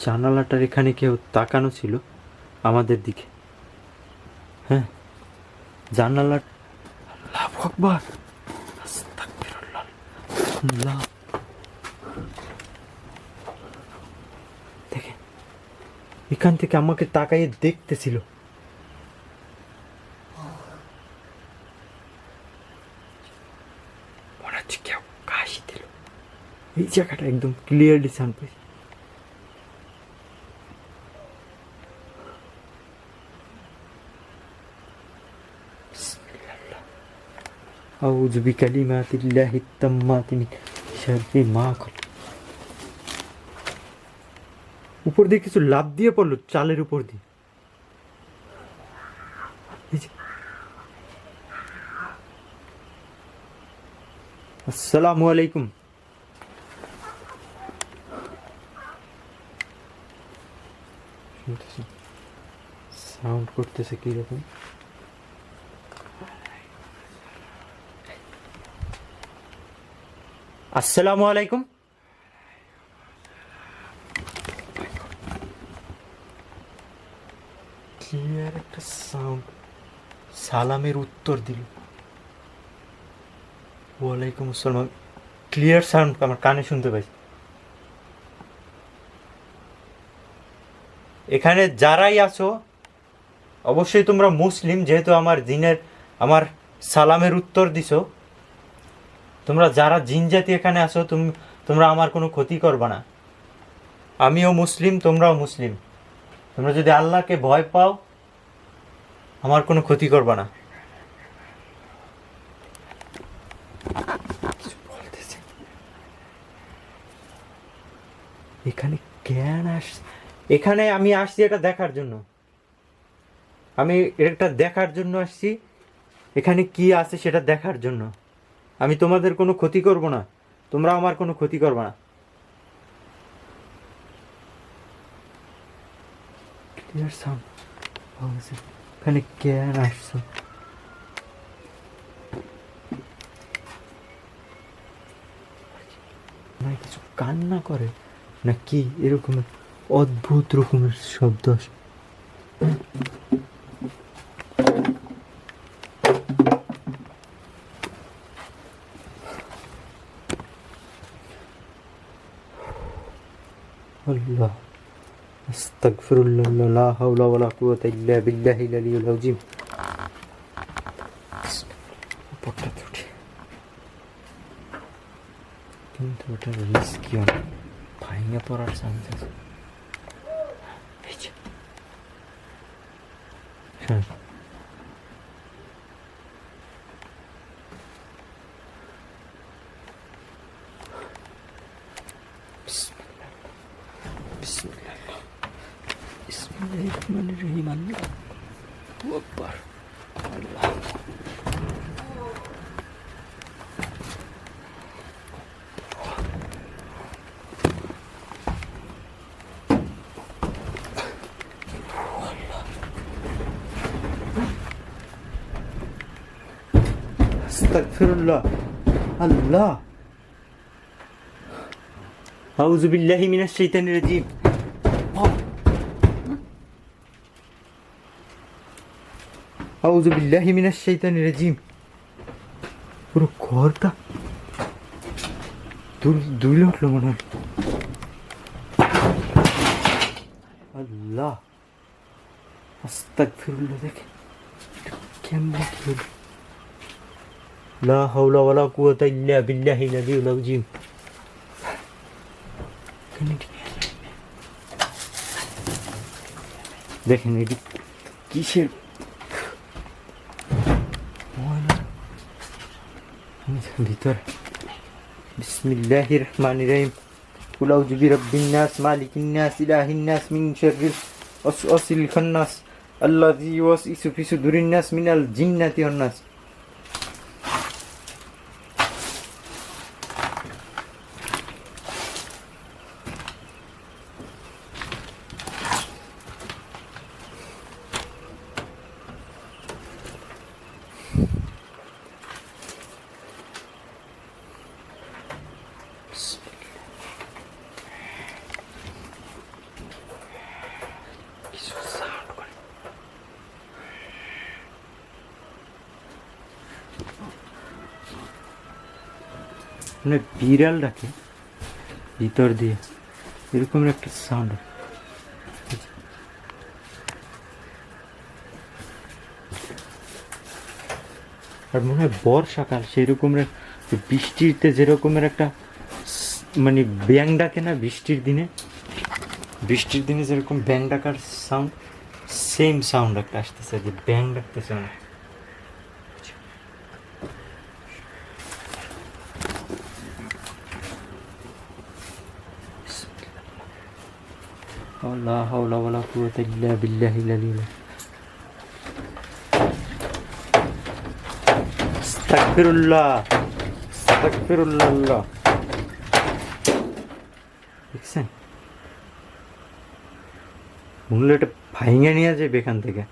জানালাটার এখানে কেউ তাকানো ছিল আমাদের দিকে। হ্যাঁ, জানালা। আল্লাহু আকবার, আস্তাগফিরুল্লাহ। আল্লাহ, দেখেন এখান থেকে আমাকে তাকাইয়ে দেখতেছিল। মনে হচ্ছে কেউ কাশি দিল। এই জায়গাটা একদম ক্লিয়ারলি সাউন্ড পেয়েছি। আউযু বিকালিমাতিল্লাহিত তাম্মাতি মিন শাররি মা খালাক। উপর দিয়ে কিছু লাফ দিয়ে পড়লো, চালের উপর দিয়ে। আসসালামু আলাইকুম। সাউন্ড করতেছে কিরকম। আসসালামু আলাইকুম। ক্লিয়ার একটা সাউন্ড, সালামের উত্তর দিল। ওয়ালাইকুম আসসালাম। ক্লিয়ার সাউন্ড আমার কানে শুনতে পাই। এখানে যারাই আছো অবশ্যই তোমরা মুসলিম, যেহেতু আমার দিনের আমার সালামের উত্তর দিছো। তোমরা যারা জিন জাতি এখানে আছো, তোমরা আমার কোনো ক্ষতি করবা না। আমিও মুসলিম, তোমরাও মুসলিম। তোমরা যদি আল্লাহকে ভয় পাও, আমার কোনো ক্ষতি করবা না। এখানে জ্ঞান এখানে আমি আসছি এটা দেখার জন্য। আমি এটা দেখার জন্য আসছি, এখানে কি আছে সেটা দেখার জন্য। আমি তোমাদের কোনো ক্ষতি করব না, তোমরা আমার কোনো ক্ষতি করবে না। ক্লিয়ার সাউন্ড এখানে কেন আসছো? না কিছু কান্না করে না কি এরকম অদ্ভুত রকমের শব্দ আসে। আল্লাহ আস্তাগফিরুল্লাহ লা হাওলা ওয়ালা কুওয়াতা ইল্লা বিল্লাহিল আলিয়্যিল আযীম। উপরটাতে উঠি, কিন্তু ওটা রিস্কি অনেক, ভাঙে পড়ার চান্স আছে। এই যে শোন, বিসমিল্লাহির রহমানির রহিম। আল্লাহু আকবার। আল্লাহ আস্তাগফিরুল্লাহ। আল্লাহ আউযু বিল্লাহি মিনাশ শাইতানির রাজীম। আউযু বিল্লাহি মিনাশ শাইতানির রাজীম। পুরো ঘরটা দুলে উঠলো মনে হয়। আল্লাহ আস্তাগফিরুল্লাহ। দেখে কেমন কি হলো? লা হাওলা ওয়ালা কুওয়াতা ইল্লা বিল্লাহিল আলিয়্যিল আযীম। দেখেন এটি কিসের ভিতরে। বিসমিল্লাহির রহমানির রহিম। কুল আউযু বিরাব্বিন নাস মালিকিন নাস ইলাহিন নাস মিন শাররিল ওয়াসওয়াসিল খান্নাস আল্লাযী ইউওয়াসওয়িসু ফি সুদুরিন নাস মিনাল জিন্নাতি ওয়ান নাস। মানে বিড়াল ডাকে ভিতর দিয়ে, এরকম একটা সাউন্ড। আর মনে হয় বর্ষাকাল সেরকমের, বৃষ্টিতে যেরকমের একটা মানে ব্যাং ডাকে না বৃষ্টির দিনে, বৃষ্টির দিনে যেরকম ব্যাং ডাকার সাউন্ড, সেম সাউন্ড একটা আসতেছে, যে ব্যাং ডাকতেছে না। লা হাওলা ওয়ালা কুওয়াতা ইল্লা বিল্লাহিল আলিয়্যিল আযীম। আস্তাগফিরুল্লাহ আস্তাগফিরুল্লাহ। দেখছেন মূল্য এটা ভাইঙে নিয়ে যাবে এখান থেকে।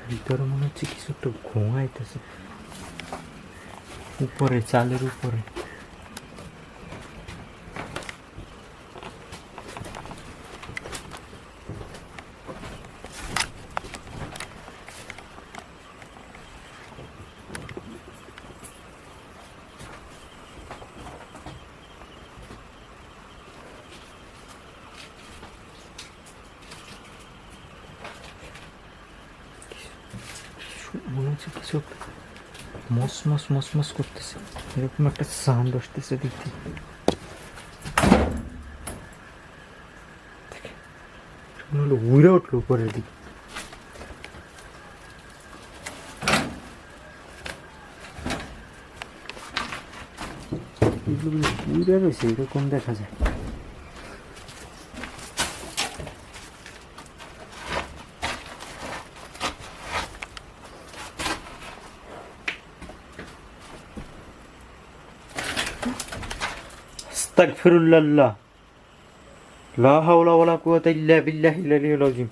ভিতরে মনে হচ্ছে কিছু একটা ঘুমাইতেছে উপরে, চালের উপরে। মনে হচ্ছে কিছু মস মস মস মস করতেছে, এরকম একটা সাউন্ড আসতেছে দিক থেকে। হলো উড়ে উঠলো উপরের দিকে। পুরা রয়েছে, এরকম দেখা যায়। আস্তাগফিরুল্লাহ, লা হাওলা ওয়ালা কুওয়াতা ইল্লা বিল্লাহিল আলিয়্যিল আযীম।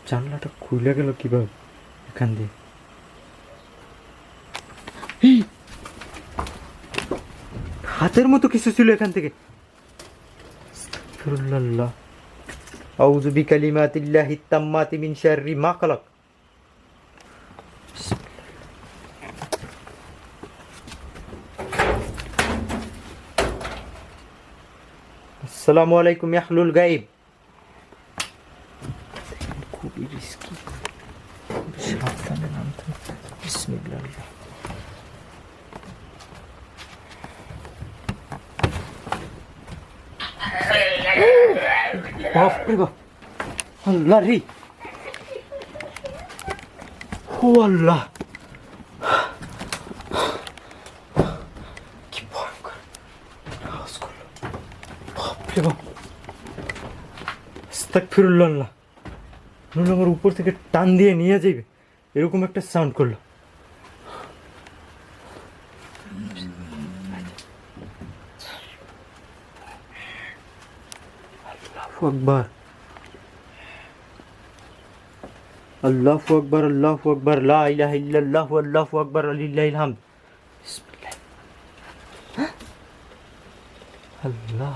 জানলাটা খুলে গেল কিভাবে এখান দিয়ে? হাতের মতো কিছু ছিল এখান থেকে। আস্তাগফিরুল্লাহ, আউযু বিকালিমাতিল্লাহিত তাম্মাতি মিন শাররি মা খালাক। আসসালামু আলাইকুম ইয়াহলুল গাইব। খুবই রিস্কি, সাবধানে নামতে হবে। বিসমিল্লাহ। বাপরে বাপ, আল্লাহ রে, ও আল্লাহ, কি ভয়ঙ্কর আওয়াজ করলো। বাপরে বাপ, আস্তাগফিরুল্লাহ, মনে আমার উপর থেকে টান দিয়ে নিয়ে যাবে এরকম একটা সাউন্ড করলো। আল্লাহু আকবার, আল্লাহু আকবার, আল্লাহু আকবার, লা ইলাহা ইল্লাল্লাহু আল্লাহু আকবার লিল্লাহিল হামদ। বিসমিল্লাহ। আল্লাহ,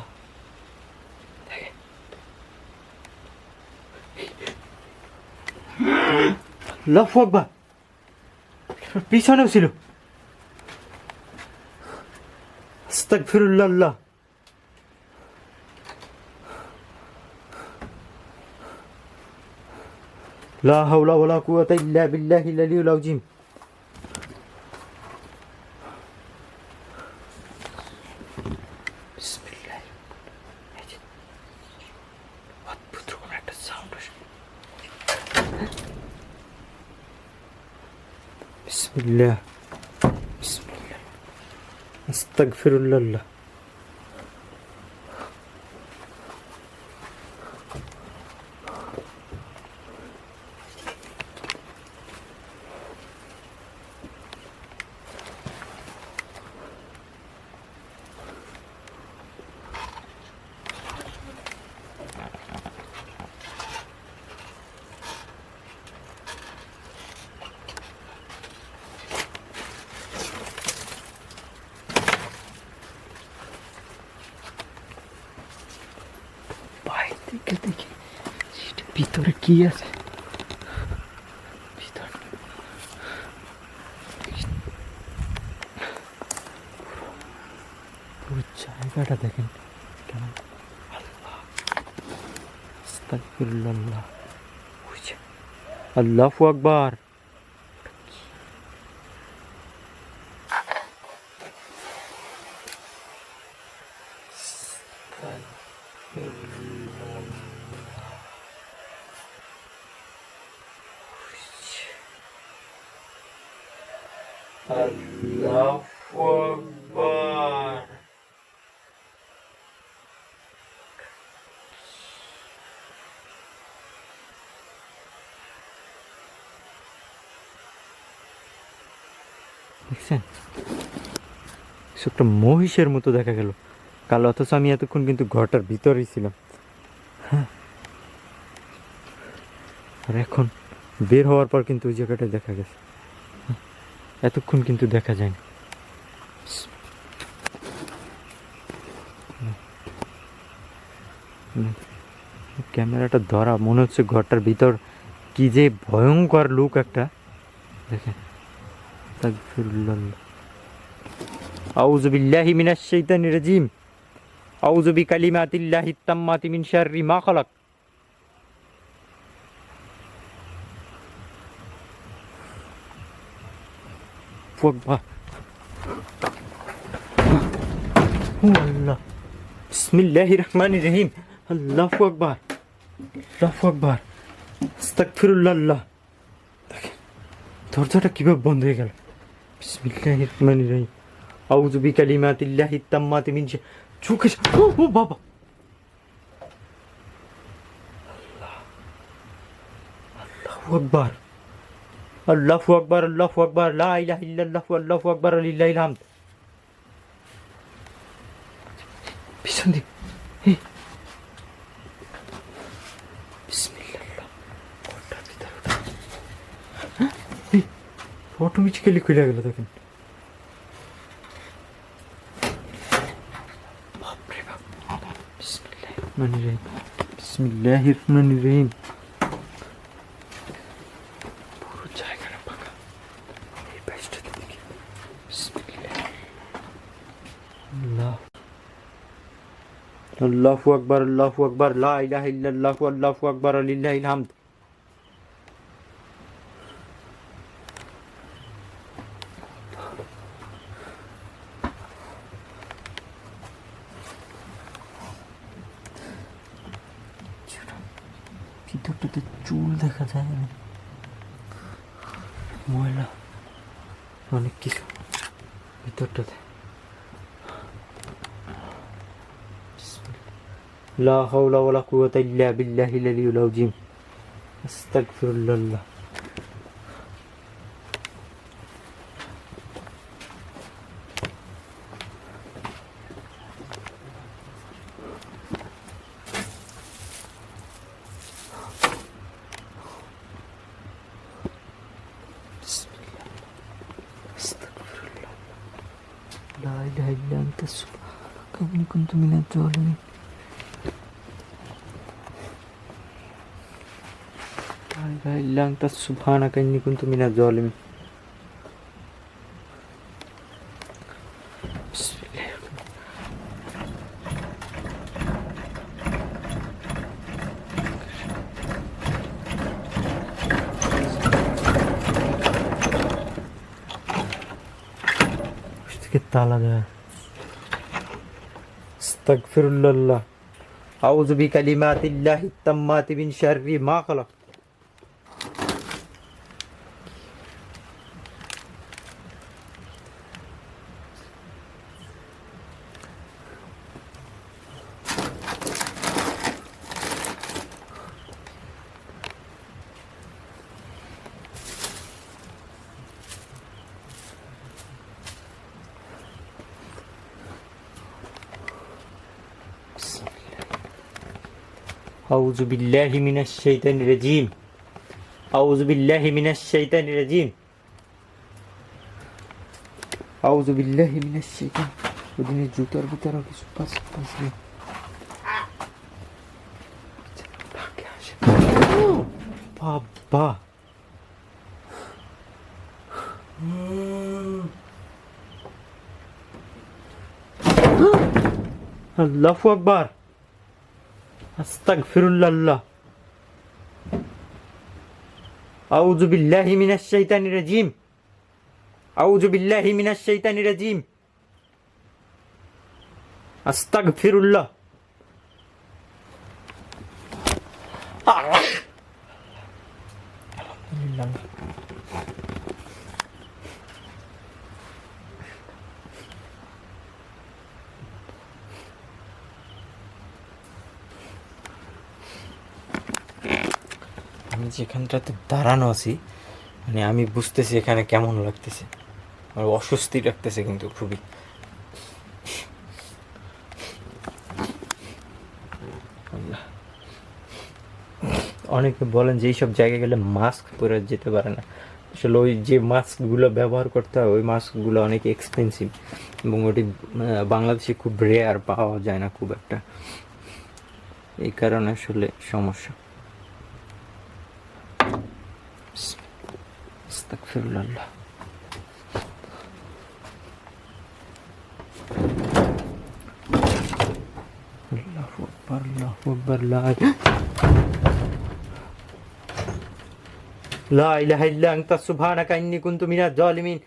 আল্লাহু আকবার, পিছনেও ছিল। আস্তাগফিরুল্লাহ, লা হাওলা ওয়ালা কুওয়াতা ইল্লা বিল্লাহিল আলিয়্যিল আযীম। বিসমিল্লাহ। অদ্ভুত রকম একটা সাউন্ড আসে। বিসমিল্লাহ, বিসমিল্লাহ, আস্তাগফিরুল্লাহ। দেখে দেখি সেটা ভিতরে কি আছে। ভিতরে পুরো জায়গাটা দেখেন কেমন। আল্লাহ, আস্তাগফিরুল্লাহ, আল্লাহু আকবার। আল্লাহু আকবার। দেখছেন, একটা মহিষের মতো দেখা গেল কালো, অথচ আমি এতক্ষণ কিন্তু ঘরটার ভিতরেই ছিলাম। হ্যাঁ, আর এখন বের হওয়ার পর কিন্তু ওই জায়গাটায় দেখা গেছে, এতক্ষণ কিন্তু দেখা যায়নি। ক্যামেরাটা ধরা মনে হচ্ছে ঘরটার ভিতর কি যে ভয়ঙ্কর লুক একটা দেখেন। আউযু বিল্লাহি মিনাশ শাইতানির রাজিম, আউযু বিকালিমাতিল্লাহিত তাম্মাতি মিন শাররি মা খালাক। আল্লাহ, বিসমিল্লাহির রহমানির রহিম, আল্লাহু আকবার, আল্লাহু আকবার, আস্তাগফিরুল্লাহ। দেখেন দরজাটা কিভাবে বন্ধ হয়ে গেল। বিসমিল্লাহির রহমানির রহিম, আউযু বিকালিমাতিল্লাহি তাম্মাতি মিন চোখে ও বাবা আল্লাহু আকবার আল্লাহু আকবার আল্লাহু আকবার লা ইলাহা ইল্লাল্লাহু আল্লাহু আকবার লিল্লাহিল হামদ পিছন দিক এই বিসমিল্লাহ কোনটা ভিতরে অটোমেটিক্যালি খুলে গেল দেখেন বাপরে বাপ বিসমিল্লাহির রহমানির রহিম পুরো জায়গাটা ফাঁকা এই পাশটাতে দেখি বিসমিল্লাহ আল্লাহ আল্লাহু আকবার লা ইলাহা ইল্লাল্লাহু আল্লাহু আকবার লিল্লাহিল হামদ ভিতরটাতে চুল দেখা যায় না ময়লা অনেক কিছু ভিতরটাতে লা হাওলা ওয়ালা কুওয়াতা ইল্লা বিল্লাহিল আলিয়্যিল আযীম আস্তাগফিরুল্লাহ لا إله إلا أنت سبحانك إني كنت من الظالمين لا إله إلا أنت سبحانك إني كنت من الظالمين بسم الله ताला है अस्तगफिरुल्लाह आऊज़ु बिकलिमातिल्लाहि तम्माति मिन शर्रि मा खलक أعوذ بالله من الشيطان الرجيم أعوذ بالله من الشيطان الرجيم أعوذ بالله من الشيطان ودين جوتر بتر কিছু পাস পাস বাবা আল্লাহু আকবার আস্তাগফিরুল্লাহ আউযু বিল্লাহি মিনাশ শাইতানির রাজিম আউযু বিল্লাহি মিনাশ শাইতানির রাজিম আস্তাগফিরুল্লাহ আলহামদুলিল্লাহ আমি যেখানটাতে দাঁড়ানো আছি মানে আমি বুঝতেছি এখানে কেমন লাগতেছে আমার অস্বস্তি লাগতেছে কিন্তু খুবই অনেকে বলেন যে এইসব জায়গায় গেলে মাস্ক পরে যেতে পারে না আসলে ওই যে মাস্কগুলো ব্যবহার করতে হয় ওই মাস্কগুলো অনেক এক্সপেন্সিভ এবং ওটি বাংলাদেশে খুব রেয়ার পাওয়া যায় না খুব একটা এই কারণে আসলে সমস্যা আস্তাগফিরুল্লাহ আল্লাহু আকবার আল্লাহু আকবার লা ইলাহা ইল্লা আনতা সুবহানাকা ইন্নী কুনতু মিনাজ জালিমিন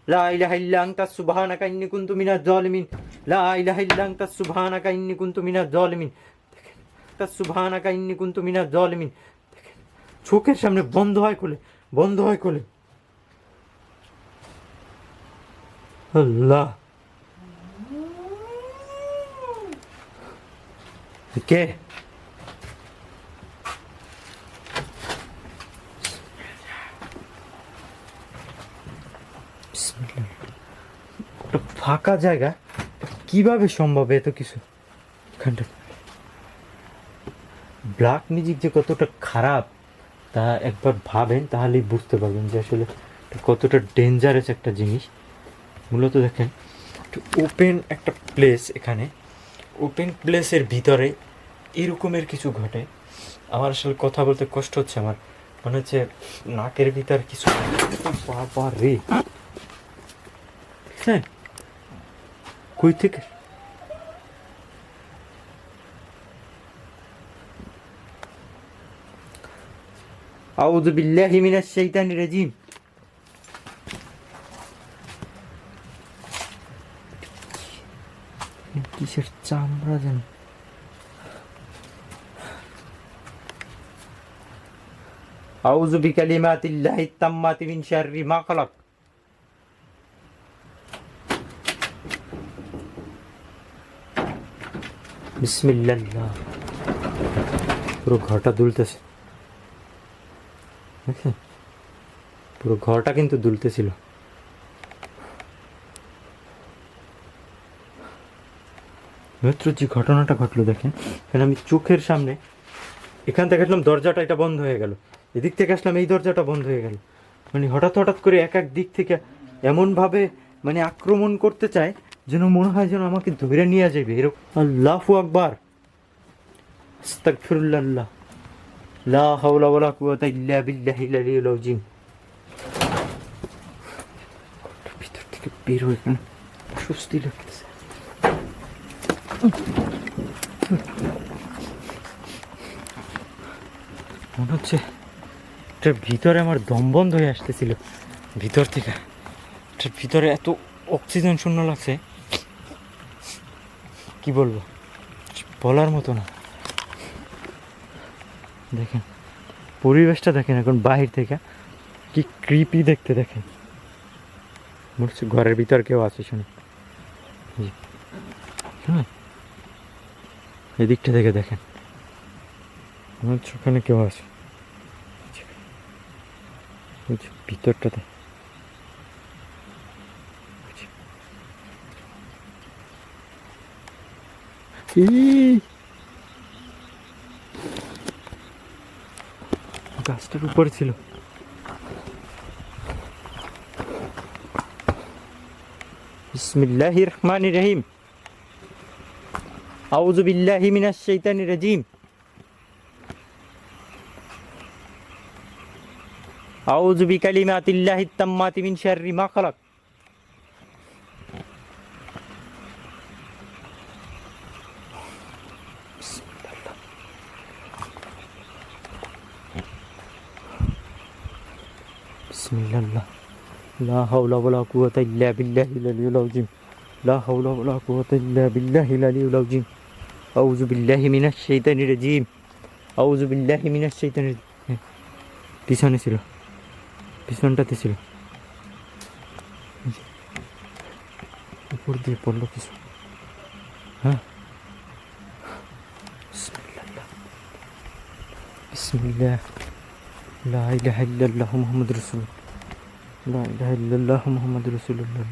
লা ইলাহা ইল্লা আনতা সুবহানাকা ইন্নী কুনতু মিনাজ জালিমিন লা ইলাহা ইল্লা আনতা সুবহানাকা ইন্নী কুনতু মিনাজ জালিমিন দেখেন তা সুবহানাকা ইন্নী কুনতু মিনাজ জালিমিন দেখেন চোখের সামনে বন্ধ হয় খুলে আল্লাহ কে? বিসমিল্লাহ। একটা ফাঁকা জায়গা, কিভাবে সম্ভব এত কিছু এখানটা? ব্ল্যাক ম্যাজিক যে কতটা খারাপ তা একবার ভাবেন, তাহলেই বুঝতে পারবেন যে আসলে এটা কতটা ডেঞ্জারাস একটা জিনিস। মূলত দেখেন, ওপেন একটা প্লেস, এখানে ওপেন প্লেসের ভিতরে এরকমের কিছু ঘটে। আমার আসলে কথা বলতে কষ্ট হচ্ছে, আমার মনে হচ্ছে নাকের ভিতর কিছু। বাবা রে, হ্যাঁ, কই থেকে? আউযু বিল্লাহি মিনাশ শাইতানির রাজিম। কিসের চামড়া জানি। আউযু বিকালিমাতিল্লাহি তাম্মাতি মিন শাররি মা খালাক। বিসমিল্লাহ। পুরো ঘরটা দুলতেছে, দেখছেন? পুরো ঘরটা কিন্তু দুলতেছিল। মাত্র যে ঘটনাটা ঘটলো দেখেন, এখানে আমি চোখের সামনে, এখান থেকে আসলাম দরজাটা এটা বন্ধ হয়ে গেল, এদিক থেকে আসলাম এই দরজাটা বন্ধ হয়ে গেল। মানে হঠাৎ হঠাৎ করে এক এক দিক থেকে এমনভাবে মানে আক্রমণ করতে চায় যেন মনে হয় যেন আমাকে ধরে নিয়ে যাবে এরকম। আল্লাহু আকবার, আস্তাগফিরুল্লাহ, লা হাওলা ওয়ালা কুওয়াতা ইল্লা বিল্লাহিল আলিয়্যিল আযীম। ভিতর থেকে বের হয়ে কেন স্বস্তি লাগতেছে। মনে হচ্ছে এটার ভিতরে আমার দম বন্ধ হয়ে আসতেছিল ভিতর থেকে। এটার ভিতরে এত অক্সিজেন শূন্য লাগছে, কি বলবো, বলার মতো না। দেখেন পরিবেশটা, দেখেন এখন বাহির থেকে কি ক্রিপি দেখতে। দেখেন মনে হচ্ছে ঘরের ভিতর কেউ আছে, শুনে। হ্যাঁ, এদিকটা থেকে দেখেন মনে হচ্ছে ওখানে কেউ আছে। ভিতরটাতে গাছটার উপরে ছিল। বিসমিল্লাহির রহমানির রহিম। আউযু বিল্লাহি মিনাশ শাইতানির রাজিম। আউযু বিকালিমাতিল্লাহিত তাম্মাতি মিন শাররি মা খালাক। বিসমিল্লাহ, লা হাওলা ওয়ালা কুওয়াতা ইল্লা বিল্লাহিল আলিয়্যিল আযীম। লা হাওলা ওয়ালা কুওয়াতা ইল্লা বিল্লাহিল আলিয়্যিল আযীম। আউযু বিল্লাহি মিনাশ শাইতানির রাজিম। আউযু বিল্লাহি মিনাশ শাইতানির। পিছনে ছিল, পিছনটাতে ছিল, উপর দিয়ে পড়লো কিছু। হ্যাঁ, বিসমিল্লাহ, বিসমিল্লাহ, লা ইলাহা ইল্লাল্লাহু মুহাম্মাদুর রাসূলুল্লাহ, লা ইলাহা ইল্লাল্লাহু মুহাম্মাদুর রাসূলুল্লাহ,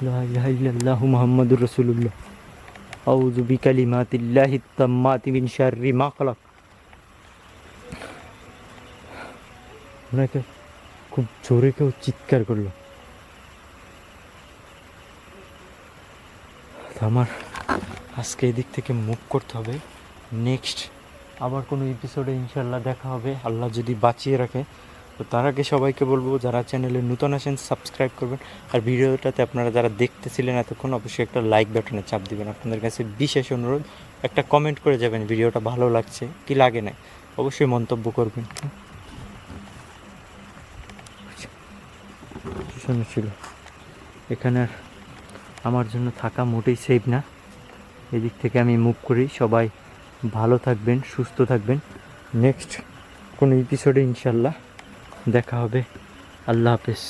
লা ইলাহা ইল্লাল্লাহু মুহাম্মাদুর রাসূলুল্লাহ। আউযু বিকালিমাতিল্লাহিত তাম্মাতি মিন শাররি মা খালাক। ওনাকে খুব জোরে কেউ চিৎকার করলো। আমার আজকে এদিক থেকে মুভ করতে হবে। নেক্সট আবার কোনো এপিসোডে ইনশাল্লাহ দেখা হবে, আল্লাহ যদি বাঁচিয়ে রাখে। তো তার আগে সবাইকে বলবো, যারা চ্যানেলে নতুন আছেন সাবস্ক্রাইব করবেন, আর ভিডিওটাতে আপনারা যারা দেখতেছিলেন এতক্ষণ অবশ্যই একটা লাইক বাটনে চাপ দিবেন। আপনাদের কাছে বিশেষ অনুরোধ, একটা কমেন্ট করে যাবেন ভিডিওটা ভালো লাগছে কি লাগে না, অবশ্যই মন্তব্য করবেন। ছিল এখানে আর আমার জন্য থাকা মোটেই সেফ না। এদিক থেকে আমি মুভ করি। সবাই ভালো থাকবেন, সুস্থ থাকবেন। নেক্সট কোনো এপিসোডে ইনশাল্লাহ দেখা হবে। আল্লাহ হাফেজ।